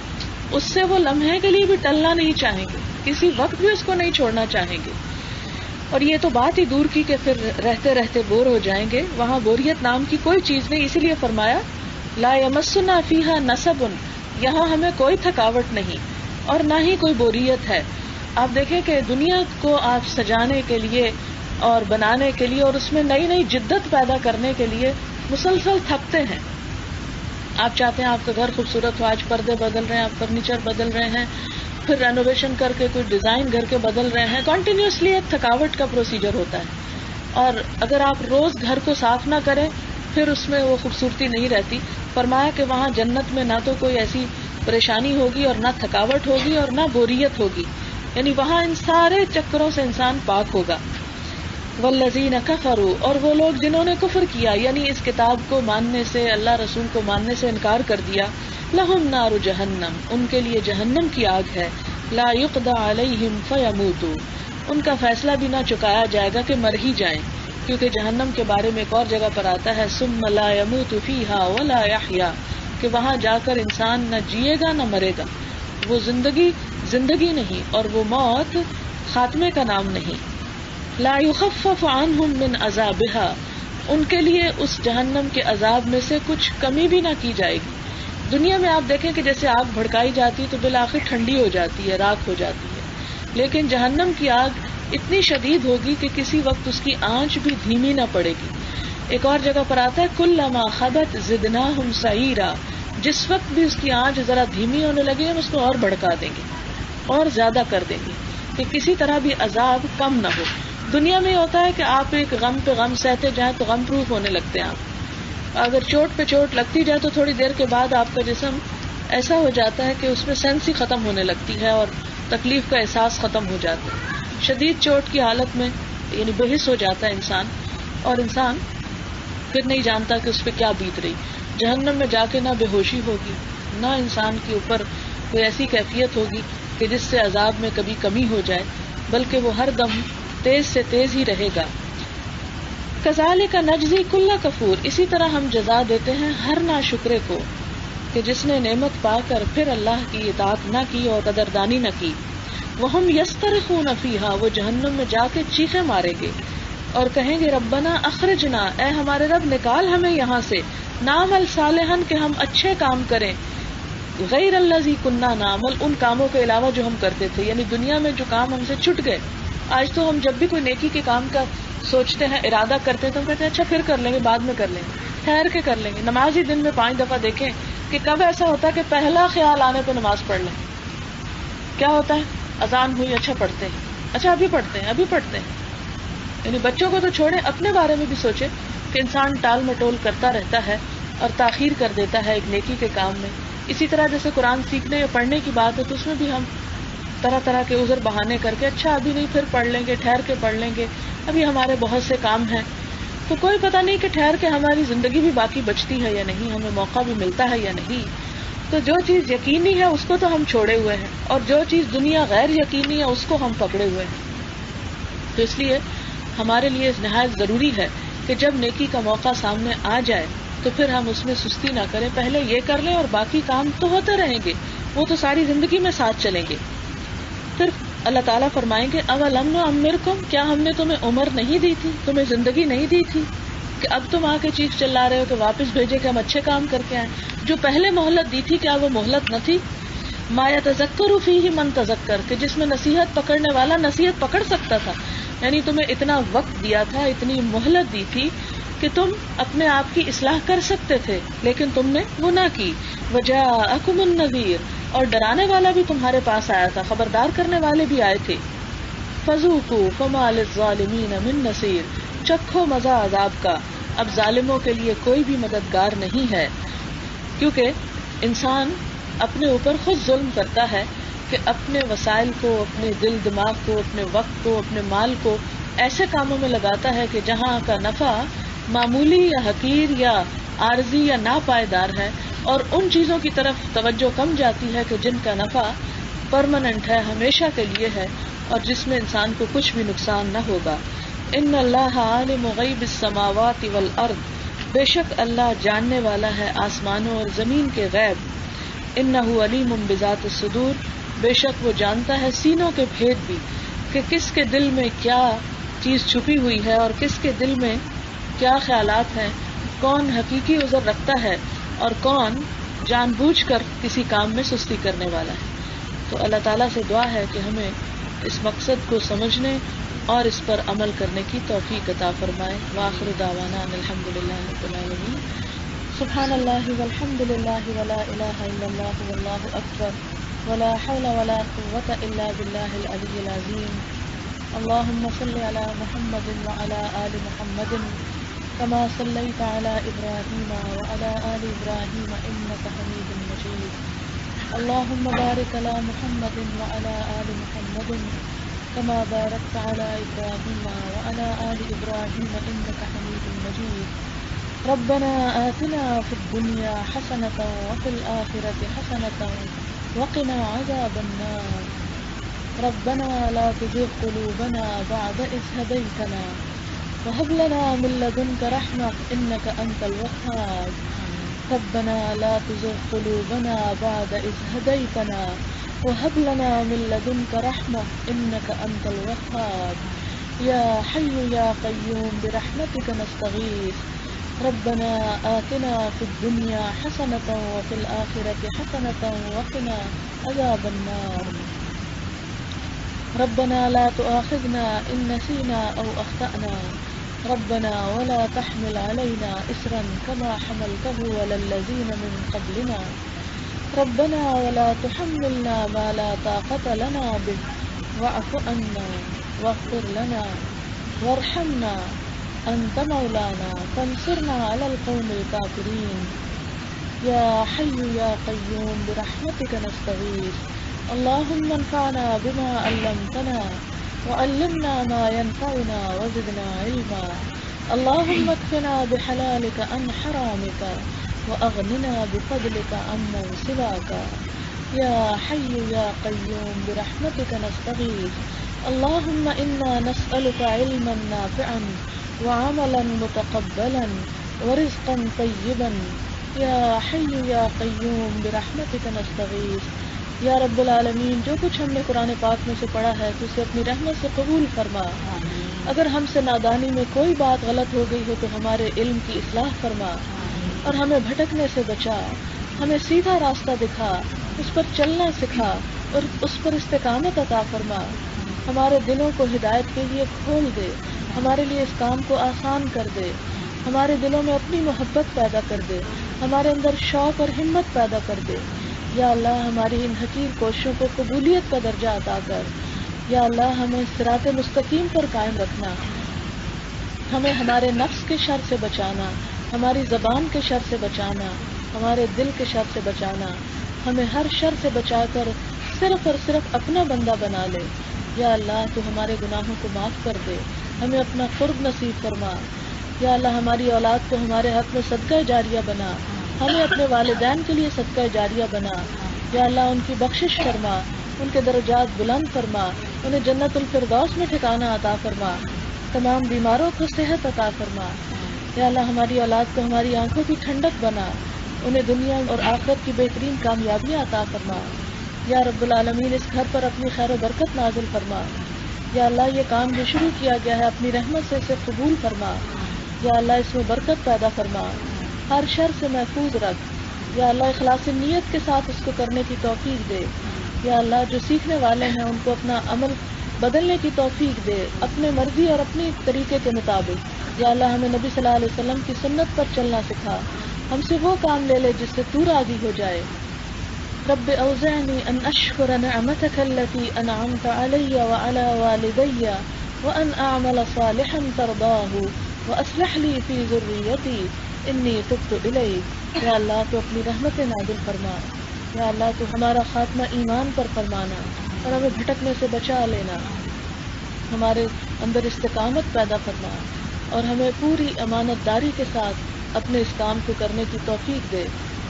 اس سے وہ لمحے کے لیے بھی ٹلنا نہیں چاہیں گے، کسی وقت بھی اس کو نہیں چھوڑنا چاہیں گے۔ اور یہ تو بات ہی دور کی کہ پھر رہتے رہتے بور ہو جائیں گے، وہاں بوریت نام کی کوئی چیز نہیں، اسی لیے فرمایا لا یمسنا فیہا نصب، یہاں ہمیں کوئی تھکاوٹ نہیں اور نہ ہی کوئی بوریت ہے۔ آپ دیکھیں کہ دنیا کو آپ سجانے کے لیے اور بنانے کے لیے اور اس میں نئی نئی جدت پیدا کرنے کے لیے مسلسل تھکتے ہیں۔ آپ چاہتے ہیں آپ کا گھر خوبصورت ہو، آج پردے بدل رہے ہیں، آپ فرنیچر بدل رہے ہیں، پھر رینوویشن کر کے کوئی ڈیزائن گھر کے بدل رہے ہیں. کنٹینیوسلی ایک تھکاوٹ کا پروسیجر ہوتا ہے, اور اگر آپ روز گھر کو صاف نہ کریں پھر اس میں وہ خوبصورتی نہیں رہتی. فرمایا کہ وہاں جنت میں نہ تو کوئی ایسی پریشانی ہوگی اور نہ تھکاوٹ ہوگی اور نہ بوریت ہوگی, یعنی وہاں ان سارے چکروں سے انسان پاک ہوگا. والذین کفروا, اور وہ لوگ جنہوں نے کفر کیا یعنی اس کتاب کو ماننے سے, اللہ رسول کو ماننے سے انکار کر دیا, لہم نار جہنم, ان کے لیے جہنم کی آگ ہے, لا یقضى علیہم فیموتوا, ان کا فیصلہ بھی نہ چکایا جائے گا کہ مر ہی جائیں, کیونکہ جہنم کے بارے میں ایک اور جگہ پر آتا ہے ثم لا يموت فیہا ولا یحیا, کہ وہاں جا کر انسان نہ جیے گا نہ مرے گا, وہ زندگی نہیں اور وہ موت خاتمے کا نام نہیں. لا يخفف عنہم من عذابها, ان کے لیے اس جہنم کے عذاب میں سے کچھ کمی بھی نہ کی جائے گی. دنیا میں آپ دیکھیں کہ جیسے آگ بھڑکائی جاتی تو بالآخر ٹھنڈی ہو جاتی ہے, راکھ ہو جاتی ہے, لیکن جہنم کی آگ اتنی شدید ہوگی کہ کسی وقت اس کی آنچ بھی دھیمی نہ پڑے گی. ایک اور جگہ پر آتا ہے کلما خبت زدناہم سعیرا, جس وقت بھی اس کی آنچ ذرا دھیمی ہونے لگے ہم اس کو اور بھڑکا دیں گے اور زیادہ کر دیں گے کہ کسی طرح بھی عذاب کم نہ ہو. دنیا میں ہوتا ہے کہ آپ ایک غم پہ غم سہتے جائیں تو غم پروف ہونے لگتے ہیں آپ, اگر چوٹ پہ چوٹ لگتی جائے تو تھوڑی دیر کے بعد آپ کا جسم ایسا ہو جاتا ہے کہ اس میں سینس ہی ختم ہونے لگتی ہے اور تکلیف کا احساس ختم ہو جاتا ہے. شدید چوٹ کی حالت میں یعنی بے حس ہو جاتا ہے انسان, اور انسان پھر نہیں جانتا کہ اس پہ کیا بیت رہی. جہنم میں جا کے نہ بے ہوشی ہوگی, نہ انسان کے اوپر کوئی ایسی کیفیت ہوگی کہ جس سے عذاب میں کبھی کمی ہو جائے, بلکہ وہ ہر دم تیز سے تیز ہی رہے گا. کذالک نجزی کل کفور, اسی طرح ہم جزا دیتے ہیں ہر ناشکرے کو کہ جس نے نعمت پا کر پھر اللہ کی اطاعت نہ کی اور قدردانی نہ کی. وہم یسترخون فیہا, وہ جہنم میں جا کے چیخیں ماریں گے اور کہیں گے ربنا اخرجنا, اے ہمارے رب نکال ہمیں یہاں سے, نعمل صالحا, کہ ہم اچھے کام کریں, غیر الذی کننا نعمل, ان کاموں کے علاوہ جو ہم کرتے تھے. یعنی دنیا میں جو کام ہم سے چھٹ گئے, آج تو ہم جب بھی کوئی نیکی کے کام کا سوچتے ہیں, ارادہ کرتے ہیں, تو ہم کہتے ہیں اچھا پھر کر لیں گے, بعد میں کر لیں گے, ٹھہر کے کر لیں گے. نماز ہی دن میں 5 دفعہ دیکھیں کہ کب ایسا ہوتا ہے کہ پہلا خیال آنے پہ نماز پڑھ لیں. کیا ہوتا ہے, اذان ہوئی, اچھا پڑھتے ہیں, اچھا ابھی پڑھتے ہیں. یعنی بچوں کو تو چھوڑیں, اپنے بارے میں بھی سوچیں کہ انسان ٹال مٹول کرتا رہتا ہے اور تاخیر کر دیتا ہے ایک نیکی کے کام میں. اسی طرح جیسے قرآن سیکھنے یا پڑھنے کی بات ہے تو اس میں بھی ہم طرح طرح کے عذر بہانے کر کے اچھا ابھی نہیں, پھر پڑھ لیں گے, ٹھہر کے پڑھ لیں گے, ابھی ہمارے بہت سے کام ہیں. تو کوئی پتہ نہیں کہ ٹھہر کے ہماری زندگی بھی باقی بچتی ہے یا نہیں, ہمیں موقع بھی ملتا ہے یا نہیں. تو جو چیز یقینی ہے اس کو تو ہم چھوڑے ہوئے ہیں, اور جو چیز دنیا غیر یقینی ہے اس کو ہم پکڑے ہوئے ہیں. تو اس لیے ہمارے لیے نہایت ضروری ہے کہ جب نیکی کا موقع سامنے آ جائے تو پھر ہم اس میں سستی نہ کریں, پہلے یہ کر لیں اور باقی کام تو ہوتے رہیں گے, وہ تو ساری زندگی میں ساتھ چلیں گے. پھر اللہ تعالیٰ فرمائیں گے اولم نعمرکم, کیا ہم نے تمہیں عمر نہیں دی تھی, تمہیں زندگی نہیں دی تھی کہ اب تم آ کے چیخ چلا رہے ہو کہ واپس بھیجے کہ ہم اچھے کام کر کے آئیں. جو پہلے مہلت دی تھی کیا وہ مہلت نہ تھی؟ ما یتذکر فیہ من تذکر, کہ جس میں نصیحت پکڑنے والا نصیحت پکڑ سکتا تھا. یعنی تمہیں اتنا وقت دیا تھا, اتنی مہلت دی تھی کہ تم اپنے آپ کی اصلاح کر سکتے تھے, لیکن تم نے وہ نہ کی. وجاءکم النذیر, اور ڈرانے والا بھی تمہارے پاس آیا تھا, خبردار کرنے والے بھی آئے تھے. فذوقوا فما للظالمین من نصیر, چکھو مزہ عذاب کا, اب ظالموں کے لیے کوئی بھی مددگار نہیں ہے. کیونکہ انسان اپنے اوپر خود ظلم کرتا ہے کہ اپنے وسائل کو, اپنے دل دماغ کو, اپنے وقت کو, اپنے مال کو ایسے کاموں میں لگاتا ہے کہ جہاں کا نفع معمولی یا حقیر یا عارضی یا ناپائیدار ہے, اور ان چیزوں کی طرف توجہ کم جاتی ہے کہ جن کا نفع پرماننٹ ہے, ہمیشہ کے لیے ہے, اور جس میں انسان کو کچھ بھی نقصان نہ ہوگا. ان اللہ عالم غیب السماوات والارض, بے شک اللہ جاننے والا ہے آسمانوں اور زمین کے غیب. انہ علیم بذات الصدور, بے شک وہ جانتا ہے سینوں کے بھید بھی, کہ کس کے دل میں کیا چیز چھپی ہوئی ہے اور کس کے دل میں کیا خیالات ہیں, کون حقیقی عذر رکھتا ہے اور کون جان بوجھ کر کسی کام میں سستی کرنے والا ہے. تو اللہ تعالیٰ سے دعا ہے کہ ہمیں اس مقصد کو سمجھنے اور اس پر عمل کرنے کی توفیق عطا فرمائے. وآخر دعوانا الحمدللہ رب العالمین. سبحان اللہ والحمد للہ ولا الہ الا اللہ واللہ اکبر ولا حول ولا قوة إلا بالله العلي العظيم. اللهم صل على محمد وعلى آل محمد كما صليت على إبراهيم وعلى آل إبراهيم إنك حميد مجيد. اللهم بارك على محمد وعلى آل محمد كما باركت على إبراهيم وعلى آل إبراهيم إنك حميد مجيد. ربنا آتنا في الدنيا حسنة وفي الآخرة حسنة وقنا عذاب النار. ربنا لا تزغ قلوبنا بعد إذ هديتنا وهب لنا من لدنك رحمة إنك أنت الوهاب. ربنا لا تزغ قلوبنا بعد إذ هديتنا وهب لنا من لدنك رحمة إنك أنت الوهاب. يا حي يا قيوم برحمتك نستغيث. ربنا آتنا في الدنيا حسنة وفي الآخرة حسنة وقنا عذاب النار. ربنا لا تؤاخذنا إن نسينا أو أخطأنا. ربنا ولا تحمل علينا إصرا كما حملته على الذين من قبلنا. ربنا ولا تحملنا ما لا طاقة لنا به واعف عنا واغفر لنا وارحمنا أنت مولانا فانصرنا على القوم الكافرين. يا حي يا قيوم برحمتك نستغيث. اللهم انفعنا بما علمتنا وعلمنا ما ينفعنا وزدنا علما. اللهم اكفنا بحلالك عن حرامك وأغننا بفضلك عمن سواك. يا حي يا قيوم برحمتك نستغيث. اللهم إنا نسألك علما نافعا وعملا متقبلا ورزقا طيبا. يا حي يا قیوم برحمتک نستغیث. یا رب العالمین، جو کچھ ہم نے قرآن پاک میں سے پڑھا ہے تو اسے اپنی رحمت سے قبول فرما. اگر ہم سے نادانی میں کوئی بات غلط ہو گئی ہو تو ہمارے علم کی اصلاح فرما اور ہمیں بھٹکنے سے بچا. ہمیں سیدھا راستہ دکھا، اس پر چلنا سکھا اور اس پر استقامت عطا فرما. ہمارے دلوں کو ہدایت کے لیے کھول دے، ہمارے لیے اس کام کو آسان کر دے. ہمارے دلوں میں اپنی محبت پیدا کر دے، ہمارے اندر شوق اور ہمت پیدا کر دے. یا اللہ، ہماری ان حقیر کوششوں کو قبولیت کا درجہ عطا کر. یا اللہ، ہمیں صراط مستقیم پر قائم رکھنا. ہمیں ہمارے نفس کے شر سے بچانا، ہماری زبان کے شر سے بچانا، ہمارے دل کے شر سے بچانا. ہمیں ہر شر سے بچا کر صرف اور صرف اپنا بندہ بنا لے. یا اللہ، تو ہمارے گناہوں کو معاف کر دے، ہمیں اپنا قرب نصیب فرما. یا اللہ، ہماری اولاد کو ہمارے حق میں صدقہ جاریہ بنا، ہمیں اپنے والدین کے لیے صدقہ جاریہ بنا. یا اللہ، ان کی بخشش فرما، ان کے درجات بلند فرما، انہیں جنت الفردوس میں ٹھکانہ عطا فرما. تمام بیماروں کو صحت عطا فرما. یا اللہ، ہماری اولاد کو ہماری آنکھوں کی ٹھنڈک بنا، انہیں دنیا اور آخرت کی بہترین کامیابیاں عطا فرما. یا رب العالمین، اس گھر پر اپنی خیر و برکت نازل فرما. یا اللہ، یہ کام جو شروع کیا گیا ہے اپنی رحمت سے اسے قبول فرما. یا اللہ، اس میں برکت پیدا فرما، ہر شر سے محفوظ رکھ. یا اللہ، اخلاص نیت کے ساتھ اس کو کرنے کی توفیق دے. یا اللہ، جو سیکھنے والے ہیں ان کو اپنا عمل بدلنے کی توفیق دے، اپنے مرضی اور اپنی طریقے کے مطابق. یا اللہ، ہمیں نبی صلی اللہ علیہ وسلم کی سنت پر چلنا سکھا، ہم سے وہ کام لے لے جس سے تو راضی ہو جائے. رب اوزعنی ان اشکر نعمتک التي انعمت علی وعلى والدی وان اعمل صالحا ترضاه واصلح لی فی ذریتی انی تبت الیک. یا اللہ، تو اپنی رحمت نازل فرما. یا اللہ، تو ہمارا خاتمہ ایمان پر فرمانا اور ہمیں بھٹکنے سے بچا لینا. ہمارے اندر استقامت پیدا فرما اور ہمیں پوری امانت داری کے ساتھ اپنے اس کام کو کرنے کی توفیق دے.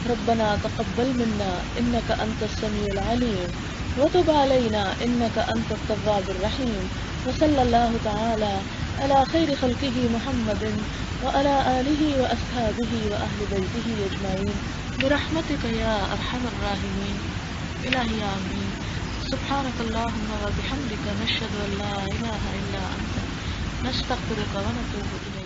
ربنا تقبل منا انك انت السميع العليم وتب علينا انك انت التواب الرحيم. وصلى الله تعالى على خير خلقه محمد وعلى آله وأصحابه وأهل بيته أجمعين برحمتك يا أرحم الراحمين. إلهي آمين. سبحانك اللهم وبحمدك نشهد أن لا إله إلا أنت نستغفرك ونتوب إليك.